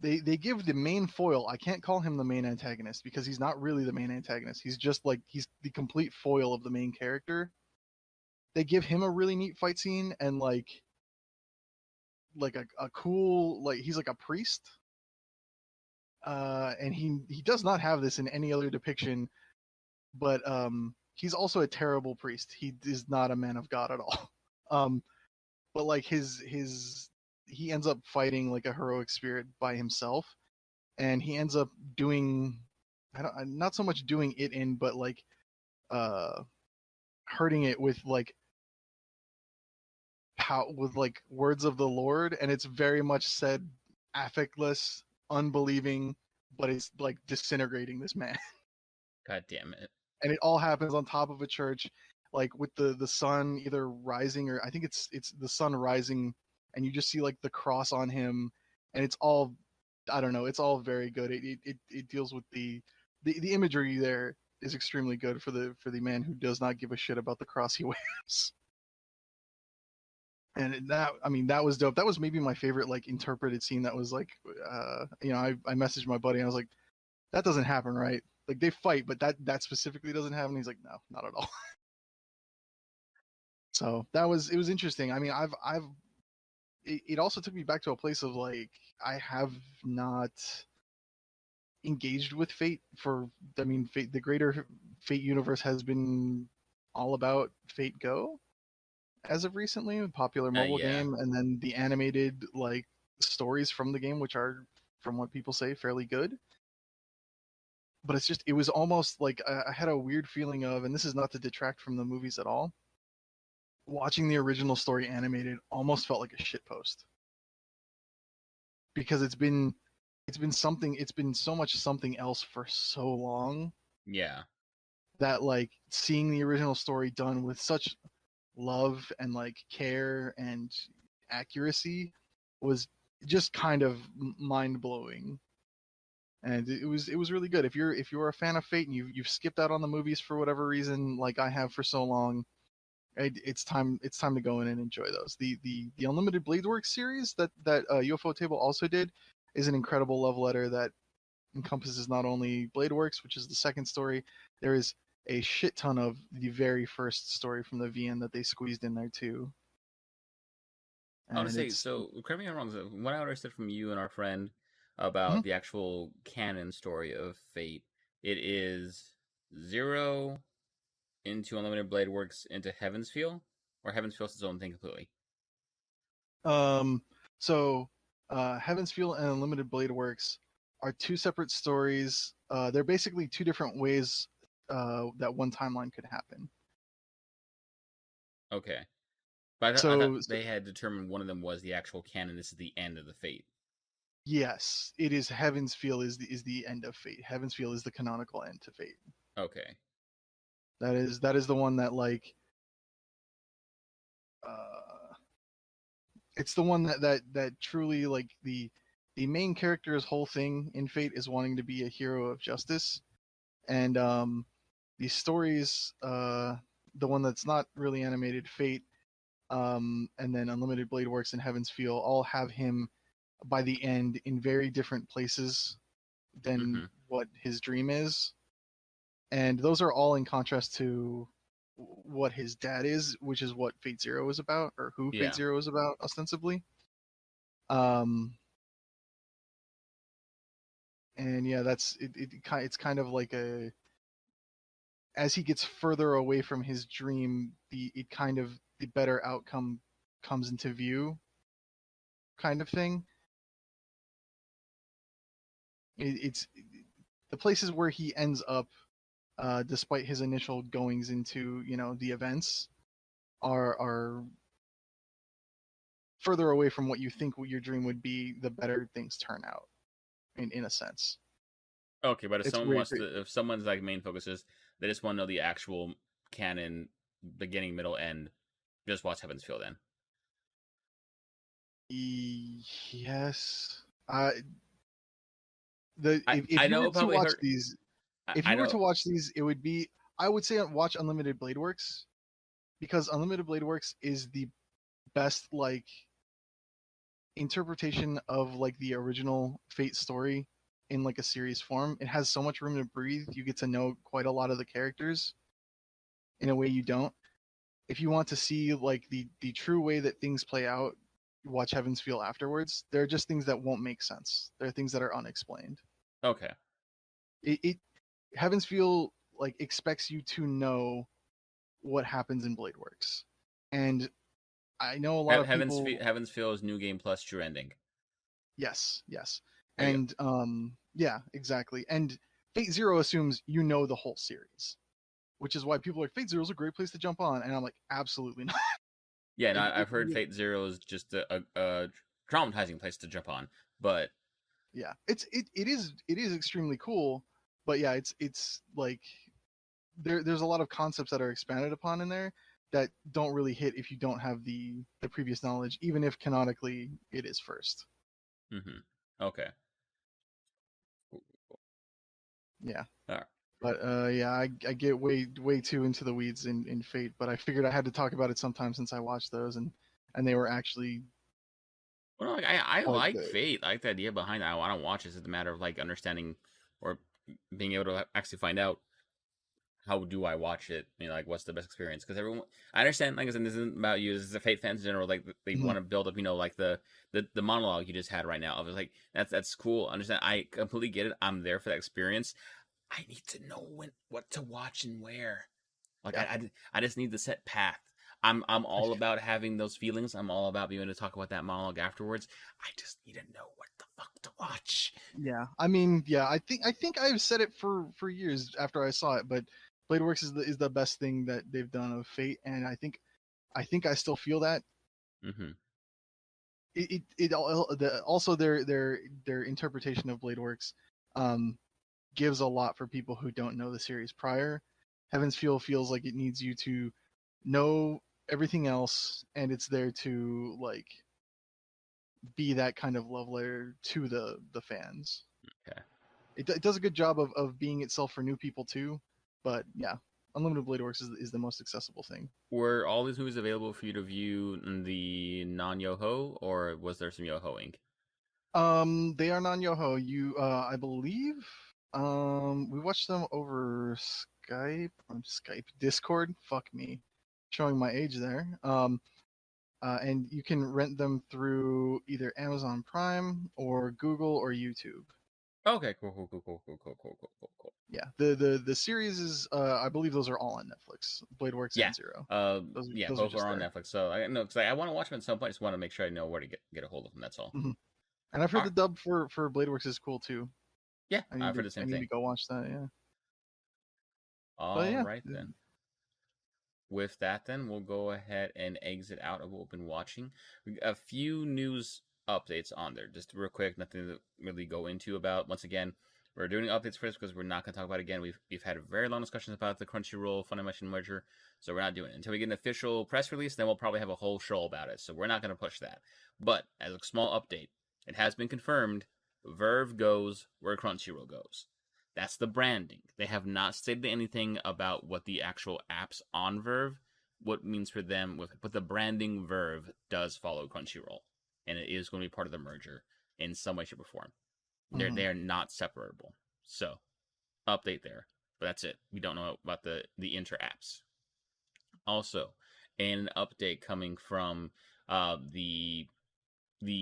they give the main foil. I can't call him the main antagonist because he's not really the main antagonist. He's just like, he's the complete foil of the main character. They give him a really neat fight scene, and like a cool, like, he's like a priest. And he does not have this in any other depiction, but he's also a terrible priest. He is not a man of God at all. But like he ends up fighting like a heroic spirit by himself, and he ends up doing, not so much doing it in, but like uh hurting it with like words of the Lord, and it's very much said affectless, unbelieving, but it's like disintegrating this man. God damn it. And it all happens on top of a church, like with the sun either rising, or I think it's the sun rising, and you just see like the cross on him, and it's all, I don't know, it's all very good. It deals with the imagery there is extremely good for the man who does not give a shit about the cross he wears. And that was dope. That was maybe my favorite like interpreted scene. That was like, I messaged my buddy and I was like, that doesn't happen, right? Like, they fight, but that specifically doesn't happen. He's like, no, not at all. So it was interesting. I mean, it also took me back to a place of like, I have not engaged with Fate Fate, the greater Fate universe has been all about Fate Go as of recently, a popular mobile Yeah. game, and then the animated like stories from the game, which are, from what people say, fairly good. but it was almost like I had a weird feeling of, and this is not to detract from the movies at all. Watching the original story animated almost felt like a shitpost because it's been so much something else for so long Yeah. that like seeing the original story done with such love and like care and accuracy was just kind of mind blowing. And it was really good. If you're a fan of Fate and you've skipped out on the movies for whatever reason, like I have for so long, it's time to go in and enjoy those. The Unlimited Blade Works series that UFO Table also did is an incredible love letter that encompasses not only Blade Works, which is the second story. There is a shit ton of the very first story from the VN that they squeezed in there too. I want to And say, it's so correct me if I'm wrong. So what I understood from you and our friend about mhm. the actual canon story of Fate, it is Zero into Unlimited Blade Works into Heaven's Feel, or Heaven's Feel's its own thing completely. um so Heaven's Feel and Unlimited Blade Works are two separate stories. They're basically two different ways that one timeline could happen. Okay, but I thought So they had determined one of them was the actual canon. This is the end of the Fate. yes, it is. Heaven's Feel is the end of Fate. Heaven's Feel is the canonical end to Fate. Okay. That is the one that like uh it's the one that truly like the main character's whole thing in Fate is wanting to be a hero of justice. And these stories, the one that's not really animated, Fate, and then Unlimited Blade Works and Heaven's Feel all have him by the end in very different places than Mm-hmm. what his dream is. And those are all in contrast to what his dad is, which is what Fate Zero is about, or who Fate Yeah. Zero is about, ostensibly. Um, and yeah, it's kind of like a as he gets further away from his dream, the better outcome comes into view, kind of thing. It's the places where he ends up, despite his initial goings into the events, are further away from what you think what your dream would be. The better things turn out, in a sense. Okay, but It's weird. if someone's like main focus is they just want to know the actual canon, beginning, middle, end, just watch Heaven's Feel then. Yes. The if I you know were it to probably watch hurt. these, if I you were to know. watch these, it would be I would say watch Unlimited Blade Works because Unlimited Blade Works is the best like interpretation of like the original Fate story in like a series form. It has so much room to breathe. You get to know quite a lot of the characters in a way you don't. If you want to see like the true way that things play out, watch Heaven's Feel afterwards. There are just things that won't make sense. There are things that are unexplained. Okay. It Heaven's Feel like expects you to know what happens in Blade Works, and I know a lot of people. Heaven's Feel is new game plus true ending. Yes, yes, There you and yeah, exactly. And Fate Zero assumes you know the whole series, which is why people are like Fate Zero is a great place to jump on, and I'm like, absolutely not. Yeah, and It, I've heard it, Fate Zero is just a traumatizing place to jump on, but yeah, it is extremely cool, but yeah, it's like there's a lot of concepts that are expanded upon in there that don't really hit if you don't have the previous knowledge, even if canonically it is first. mm-hmm. Okay. Yeah. All right. But yeah, I get way too into the weeds in Fate, but I figured I had to talk about it sometime since I watched those and they were actually Well, no, like I quite like good. Fate. I like the idea behind it. I want to watch it. It's a matter of like understanding or being able to actually find out how do I watch it. Like what's the best experience? Because everyone, I understand. Like I said, this isn't about you. This is the Fate fans in general. Like they Mhm. want to build up. Like the monologue you just had right now. Of like that's cool. Understand? I completely get it. I'm there for that experience. I need to know what to watch and where. Like Yeah. I just need the set path. I'm all about having those feelings. I'm all about being able to talk about that monologue afterwards. I just need to know what the fuck to watch. Yeah, I mean, yeah, I think I've said it for years after I saw it, but Blade Works is the best thing that they've done of Fate, and I think I still feel that. Mm-hmm. Also their interpretation of Blade Works um gives a lot for people who don't know the series prior. Heaven's Feel feels like it needs you to know everything else, and it's there to like be that kind of love letter to the fans. Okay. It does a good job of being itself for new people too. But yeah, Unlimited Blade Works is the most accessible thing. Were all these movies available for you to view in the non-Yoho, or was there some Yohoing? They are non-Yoho. You, I believe, we watched them over Skype, Discord. Fuck me, showing my age there. And you can rent them through either Amazon Prime or Google or YouTube. Okay, cool. Yeah, the series is, I believe those are all on Netflix. Blade Works Yeah. and Zero. Yeah, Those are both just are on there. Netflix. So I know because I want to watch them at some point. I just want to make sure I know where to get a hold of them. That's all. Hmm. And I've All heard the right. dub for Blade Works is cool too. Yeah, I need I've to heard the I same need to thing. go watch that. Yeah, but All yeah, right then. With that, then we'll go ahead and exit out of what we've been watching. A few news updates on there, just real quick. Nothing to really go into about. Once again, we're doing updates for this because we're not going to talk about it again. We've had very long discussions about the Crunchyroll Funimation merger, so we're not doing it until we get an official press release. Then we'll probably have a whole show about it. So we're not going to push that. But as a small update, it has been confirmed: Verve goes where Crunchyroll goes. That's the branding. They have not stated anything about what the actual apps on Verve, what means for them, but the branding Verve does follow Crunchyroll, and it is going to be part of the merger in some way, shape, or form. hmm They are not separable. So update there, but that's it. We don't know about the inter apps. Also, an update coming from the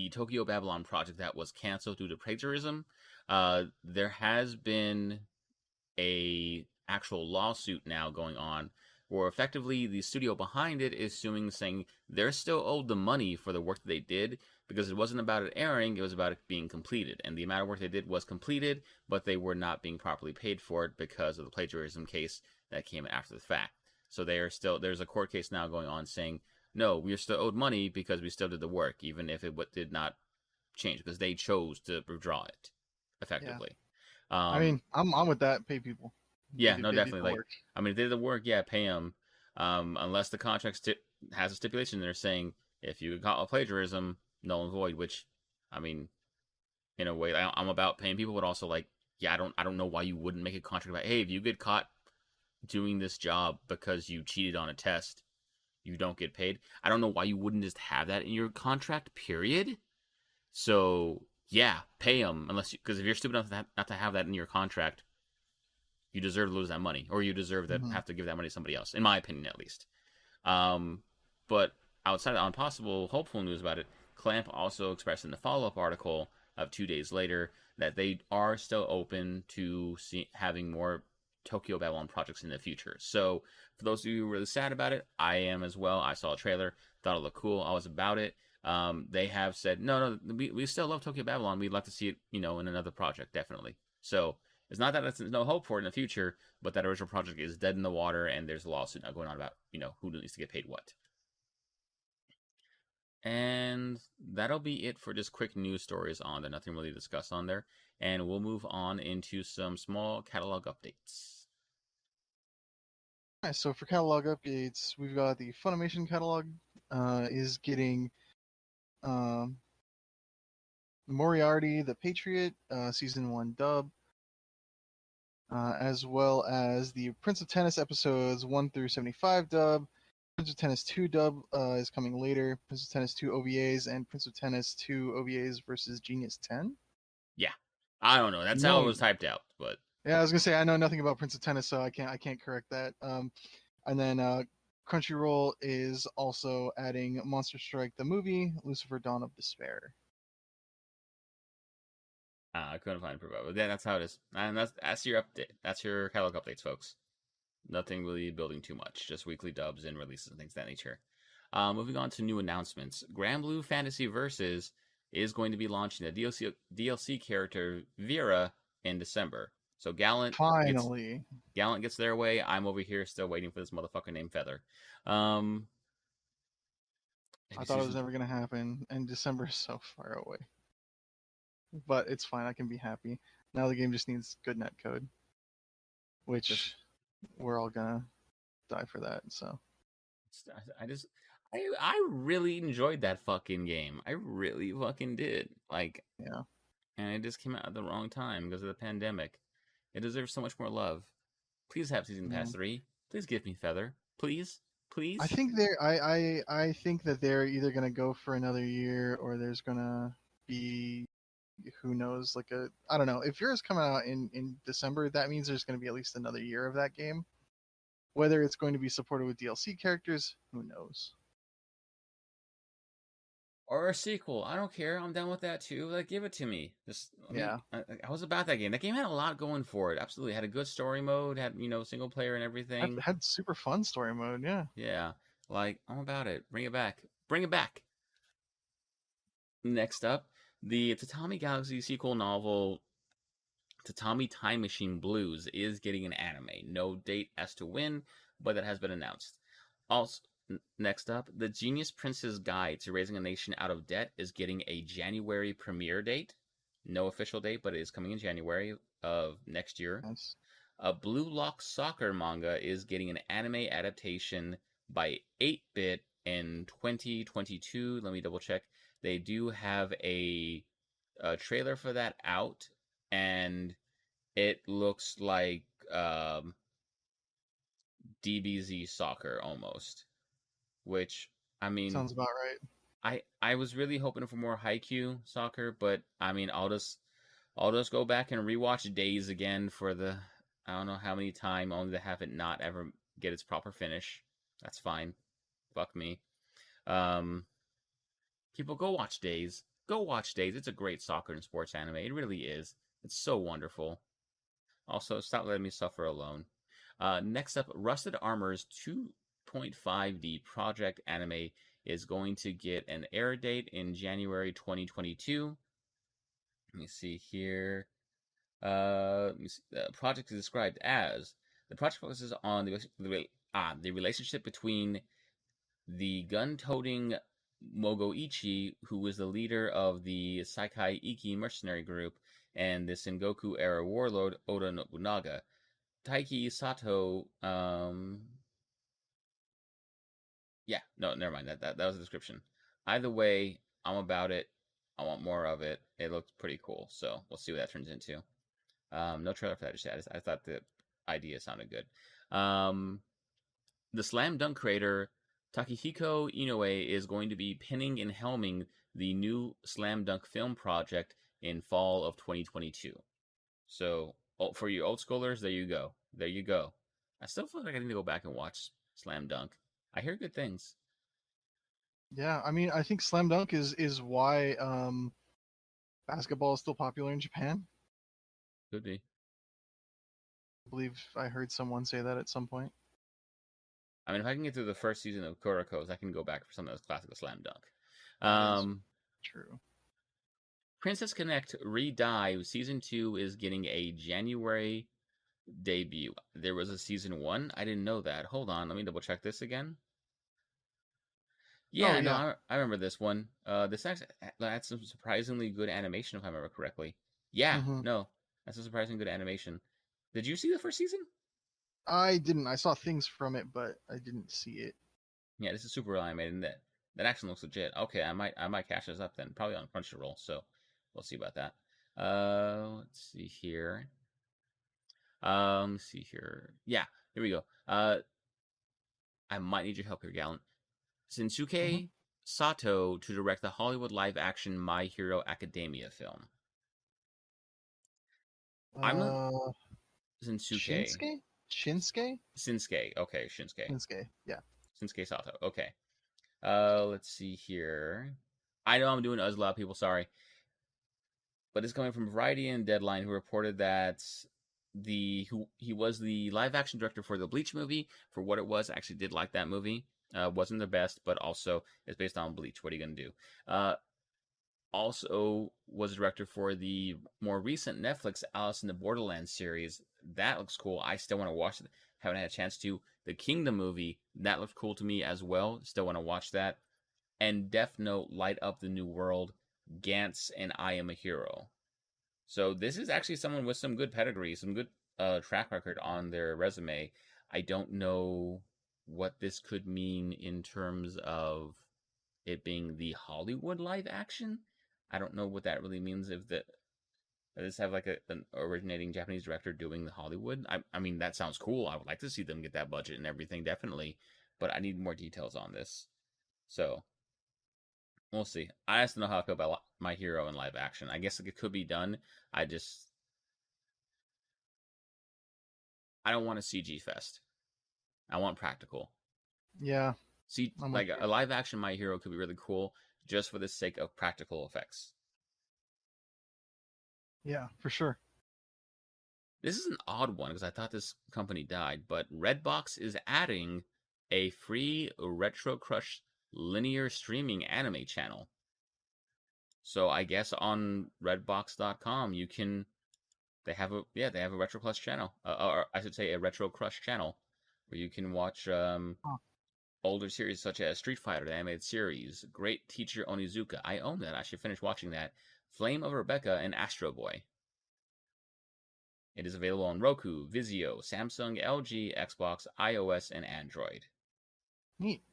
Tokyo Babylon project that was canceled due to plagiarism. There has been a actual lawsuit now going on where effectively the studio behind it is suing, saying they're still owed the money for the work that they did because it wasn't about it airing, it was about it being completed, and the amount of work they did was completed, but they were not being properly paid for it because of the plagiarism case that came after the fact. So they are still, there's a court case now going on saying no, we are still owed money because we still did the work, even if it did not change because they chose to withdraw it yeah. effectively. I um, mean, I'm with that. Pay people. Yeah, no, They did definitely. the Like, work. I mean, if they did the work, yeah, pay them. Unless the contract has a stipulation there saying if you got a plagiarism, null and void. Which, I mean, in a way, I'm about paying people, but also like, yeah, I don't know why you wouldn't make a contract about, hey, if you get caught doing this job because you cheated on a test, you don't get paid. I don't know why you wouldn't just have that in your contract. Period. So yeah, pay them unless because if you're stupid enough not to have that in your contract, you deserve to lose that money, or you deserve to Hmm. have to give that money to somebody else, in my opinion, at least. Um, but outside on possible hopeful news about it, Clamp also expressed in the follow-up article of 2 days later that they are still open to having more Tokyo Babylon projects in the future. So for those of you who are really sad about it, I am as well. I saw a trailer, thought it looked cool. I was about it. They have said no, we still love Tokyo Babylon. We'd like to see it, in another project, definitely. So it's not that there's no hope for it in the future, but that original project is dead in the water, and there's a lawsuit now going on about who needs to get paid what. And that'll be it for just quick news stories on there. Nothing really to discuss on there, and we'll move on into some small catalog updates. Alright, so for catalog updates, we've got the Funimation catalog is getting um, Moriarty the Patriot season 1 dub, as well as the Prince of Tennis episodes 1 through 75 dub. Prince of Tennis 2 dub is coming later. Prince of Tennis 2 OVAs and Prince of Tennis 2 OVAs versus Genius 10. Yeah, I don't know. That's how it No, was typed out, but yeah, I was gonna say I know nothing about Prince of Tennis, so I can't correct that. And then Crunchyroll is also adding Monster Strike the movie, Lucifer Dawn of Despair. I couldn't find proof of it. But yeah, that's how it is, and that's your update. That's your catalog updates, folks. Nothing really building too much, just weekly dubs and releases and things of that nature. Moving on to new announcements. Grand Blue Fantasy Versus is going to be launching a DLC character Vera in December. So Finally. Gallant gets their way. I'm over here still waiting for this motherfucker named Feather. Um, I thought it was never gonna happen, and December is so far away. But it's fine. I can be happy. Now the game just needs good netcode, which we're all gonna die for that. So I really enjoyed that fucking game. I really fucking did. Like, yeah. and it just came out at the wrong time because of the pandemic. It deserves so much more love. Please have Season Yeah. Pass 3. Please give me Feather. Please. Please. I think I think that they're either gonna go for another year or there's gonna be who knows, like I don't know. If yours coming out in December, that means there's gonna be at least another year of that game. Whether it's going to be supported with DLC characters, who knows? Or a sequel. I don't care. I'm down with that too. Like, give it to me. Just let me. Yeah. I was about that game. That game had a lot going for it. Absolutely, had a good story mode. Had single player and everything. Had super fun story mode, yeah. Yeah, like I'm about it. Bring it back. Bring it back. Next up, the Tatami Galaxy sequel novel Tatami Time Machine Blues is getting an anime. No date as to when, but that has been announced. Also, next up, The Genius Prince's Guide to Raising a Nation Out of Debt is getting a January premiere date. No official date, but it is coming in January of next year. Nice. A Blue Lock Soccer manga is getting an anime adaptation by 8-Bit in 2022. Let me double check. They do have a trailer for that out, and it looks like DBZ Soccer almost. Which, I mean, sounds about right. I was really hoping for more Haikyuu Soccer, but I mean, I'll just go back and rewatch Days again for the I don't know how many time, only to have it not ever get its proper finish. That's fine. Fuck me. Um, People, go watch Days. Go watch Days. It's a great soccer and sports anime. It really is. It's so wonderful. Also, stop letting me suffer alone. Next up, Rusted Armor's 2.5D project anime is going to get an air date in January 2022. Let me see here. The project is described as the project focuses on the relationship between the gun-toting Mogoichi, who is the leader of the Saikai Iki mercenary group, and the Sengoku-era warlord Oda Nobunaga. Taiki Sato, yeah, no, never mind. That was the description. Either way, I'm about it. I want more of it. It looks pretty cool, so we'll see what that turns into. No trailer for that just yet. I thought the idea sounded good. The Slam Dunk creator Takehiko Inoue is going to be pinning and helming the new Slam Dunk film project in fall of 2022. So, for you old schoolers, there you go. There you go. I still feel like I need to go back and watch Slam Dunk. I hear good things. Yeah, I mean, I think Slam Dunk is why basketball is still popular in Japan. Could be. I believe I heard someone say that at some point. I mean, if I can get through the first season of Kuroko's, I can go back for something that's classic of Slam Dunk. That is true. Princess Connect Redive Season 2 is getting a January debut. There was a Season 1? I didn't know that. Hold on, let me double check this again. Yeah, no, I remember this one. This actually had some surprisingly good animation, if I remember correctly. Yeah, no, that's a surprisingly good animation. Did you see the first season? I didn't. I saw things from it, but I didn't see it. Yeah, this is super well animated, and that actually looks legit. Okay, I might catch this up then, probably on Crunchyroll. So we'll see about that. Let's see here. Let's see here. Yeah, here we go. I might need your help here, Gallant. Shinsuke Sato to direct the Hollywood live-action My Hero Academia film. I'm not Shinsuke. Shinsuke. Okay, Shinsuke. Yeah. Shinsuke Sato. Okay. Let's see here. I know I'm doing a lot of people. Sorry, but it's coming from Variety and Deadline, who reported that he was the live-action director for the Bleach movie. For what it was, I actually did like that movie. Wasn't the best, but also it's based on Bleach. What are you gonna do? also was a director for the more recent Netflix Alice in the Borderlands series. That looks cool. I still want to watch it. Haven't had a chance to. The Kingdom movie, that looks cool to me as well. Still want to watch that. And Death Note, Light Up the New World, Gantz, and I Am a Hero. So this is actually someone with some good pedigree, some good track record on their resume. I don't know what this could mean in terms of it being the Hollywood live action. I don't know what that really means. If the does this have like an originating Japanese director doing the Hollywood? I mean, that sounds cool. I would like to see them get that budget and everything, definitely. But I need more details on this. So we'll see. I just don't know how I feel about My Hero in live action. I guess it could be done. I don't want a CG fest. I want practical. Yeah. See, like a live action My Hero could be really cool just for the sake of practical effects. Yeah, for sure. This is an odd one because I thought this company died, but Redbox is adding a free Retro Crush linear streaming anime channel. So I guess on redbox.com you can they have a Retro Crush channel. Or I should say a Retro Crush channel where you can watch older series such as Street Fighter, the animated series, Great Teacher Onizuka. I own that. I should finish watching that. Flame of Rebecca and Astro Boy. It is available on Roku, Vizio, Samsung, LG, Xbox, iOS, and Android. Neat.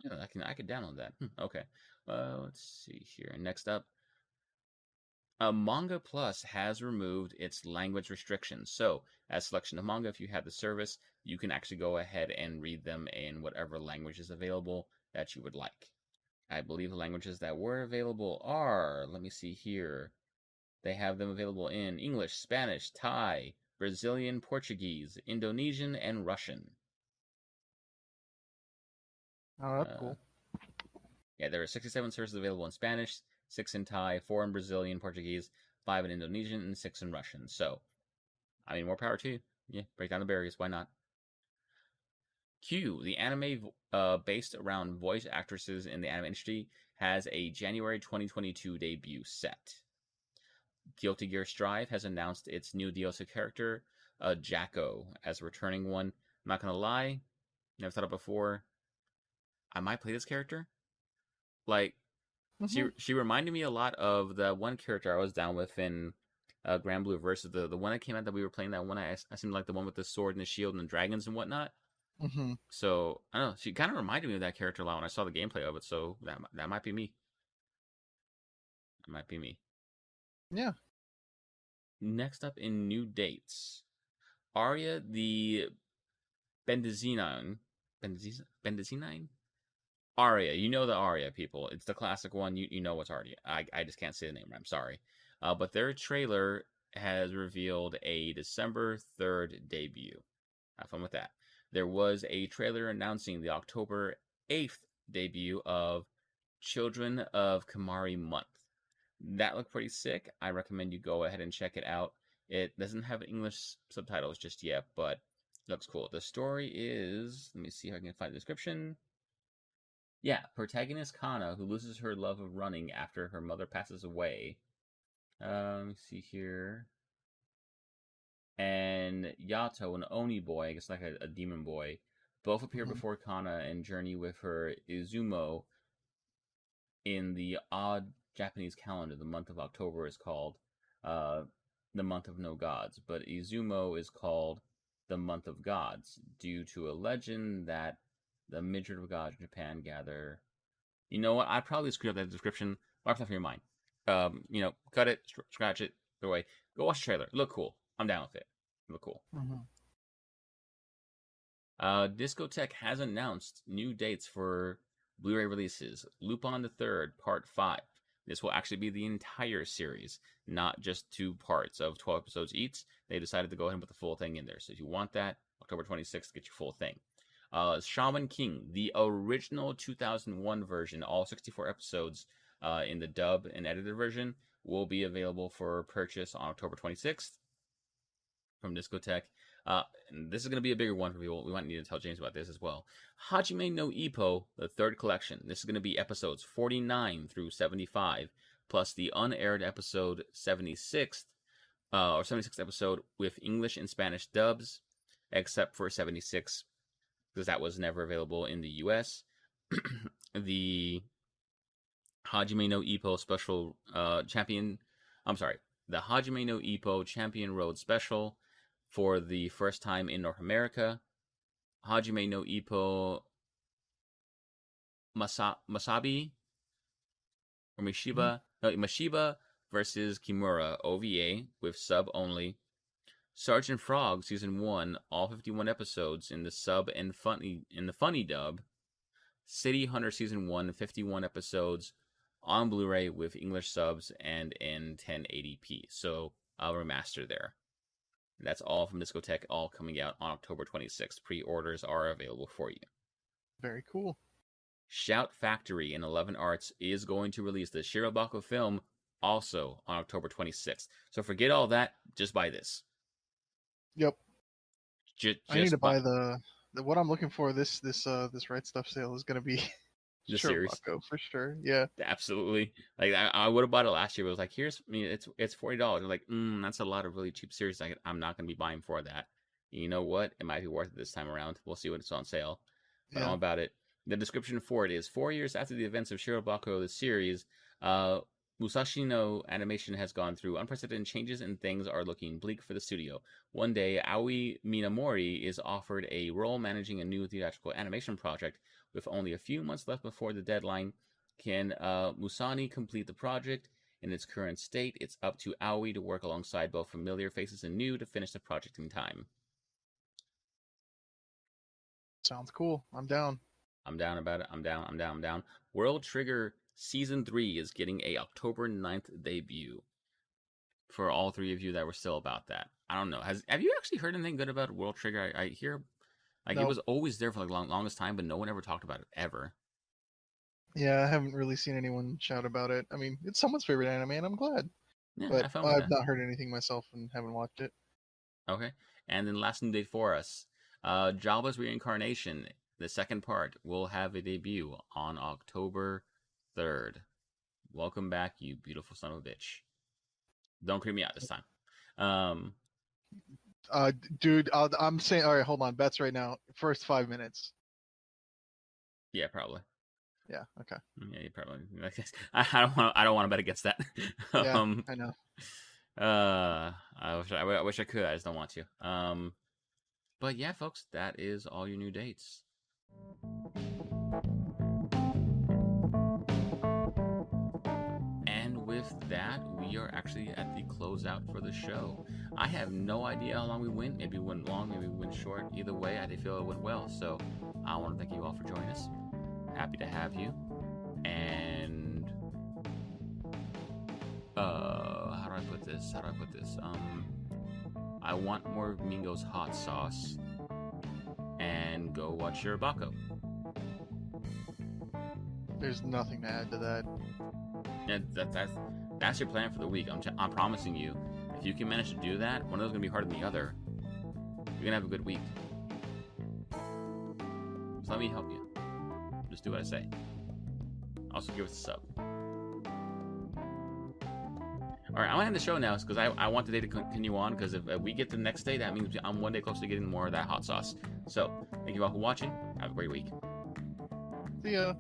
Yeah, I can download that. Okay. Let's see here. Next up, Manga Plus has removed its language restrictions. So, as a selection of manga, if you have the service, you can actually go ahead and read them in whatever language is available that you would like. I believe the languages that were available are, let me see here. They have them available in English, Spanish, Thai, Brazilian, Portuguese, Indonesian, and Russian. Oh, that's cool. Yeah, there are 67 services available in Spanish, 6 in Thai, 4 in Brazilian, Portuguese, 5 in Indonesian, and 6 in Russian. So, I mean, more power to you. Yeah, break down the barriers. Why not? Q, the anime based around voice actresses in the anime industry, has a January 2022 debut set. Guilty Gear Strive has announced its new DLC character, Jacko, as a returning one. I'm not gonna lie, never thought of it before. I might play this character. Like, she reminded me a lot of the one character I was down with in Grand Blue versus the one that came out that we were playing. That one I seemed like the one with the sword and the shield and the dragons and whatnot. So I don't know. She kind of reminded me of that character a lot when I saw the gameplay of it. So that might be me. That might be me. Yeah. Next up in new dates, Aria the Bendezinine. Aria, you know the Aria people. It's the classic one. You know what's Aria. I just can't say the name. I'm sorry. But their trailer has revealed a December 3rd debut. Have fun with that. There was a trailer announcing the October 8th debut of Children of Kamari Month. That looked pretty sick. I recommend you go ahead and check it out. It doesn't have English subtitles just yet, but it looks cool. The story is, let me see if I can find the description. Yeah, protagonist Kana, who loses her love of running after her mother passes away. Let me see here. And Yato, an Oni boy, I guess like a demon boy, both appear before Kana and journey with her Izumo in the odd Japanese calendar. The month of October is called the month of no gods, but Izumo is called the month of gods due to a legend that the Midriff of gods in Japan gather. You know what? I probably screwed up that description. Wipe that from your mind. Cut it, scratch it, throw away. Go watch the trailer. Look cool. I'm down with it. Look cool. Discotech has announced new dates for Blu-ray releases. Lupin the Third, Part 5. This will actually be the entire series, not just 2 parts of 12 episodes each. They decided to go ahead and put the full thing in there. So if you want that, October 26th, get your full thing. Shaman King, the original 2001 version, all 64 episodes in the dub and edited version, will be available for purchase on October 26th from Discotech. And this is going to be a bigger one for people. We might need to tell James about this as well. Hajime no Ippo, the third collection. This is going to be episodes 49 through 75, plus the unaired episode 76th, or 76th episode with English and Spanish dubs, except for 76, because that was never available in the US. The Hajime no Ippo special champion. I'm sorry. The Hajime no Ippo Champion Road special for the first time in North America. Hajime no Ippo Masabi or Mishiba. No, Mashiba versus Kimura OVA with sub only. Sergeant Frog season 1, all 51 episodes in the sub and funny dub. City Hunter season 1, 51 episodes on Blu-ray with English subs and in 1080p. So I'll remaster there. That's all from Discotheque, all coming out on October 26th. Pre-orders are available for you. Very cool. Shout Factory in 11 Arts is going to release the Shirobako film also on October 26th. So forget all that, just buy this. Yep. I need to buy the what I'm looking for. This Right Stuff sale is going to be the series for sure. Yeah, absolutely. Like I would have bought it last year, but it was like, it's $40. Like, that's a lot of really cheap series. I'm not going to be buying for that. You know what? It might be worth it this time around. We'll see when it's on sale. But all about it. The description for it is 4 years after the events of Shirobako, the series, Musashi no Animation has gone through unprecedented changes and things are looking bleak for the studio. One day, Aoi Minamori is offered a role managing a new theatrical animation project. With only a few months left before the deadline, can Musani complete the project? In its current state, it's up to Aoi to work alongside both familiar faces and new to finish the project in time. Sounds cool. I'm down. I'm down about it. I'm down. World Trigger Season 3 is getting a October 9th debut. For all three of you that were still about that. I don't know. Have you actually heard anything good about World Trigger? I hear it was always there for the longest time, but no one ever talked about it, ever. Yeah, I haven't really seen anyone shout about it. I mean, it's someone's favorite anime, and I'm glad. Yeah, but I've not heard anything myself and haven't watched it. Okay. And then last new date for us. Jabba's Reincarnation, the second part, will have a debut on October 3rd. Welcome back, you beautiful son of a bitch. Don't creep me out this time. Dude, I'm saying, all right, hold on. Bets right now. First 5 minutes. Yeah, probably. Yeah. Okay. Yeah, you probably. I don't want to bet against that. Yeah, I know. I wish I could. I just don't want to. But yeah, folks, that is all your new dates. And with that, we are actually at the closeout for the show. I have no idea how long we went. Maybe we went long, maybe we went short. Either way, I did feel it went well. So I want to thank you all for joining us. Happy to have you. And how do I put this? I want more Mingo's hot sauce. And go watch Shirobako. There's nothing to add to that. Yeah, that's your plan for the week. I'm promising you, if you can manage to do that, one of those is gonna be harder than the other. You're gonna have a good week. So let me help you. Just do what I say. Also give us a sub. Alright, I'm gonna end the show now because I want the day to continue on, because if we get to the next day, that means I'm one day closer to getting more of that hot sauce. So, thank you all for watching. Have a great week. See ya.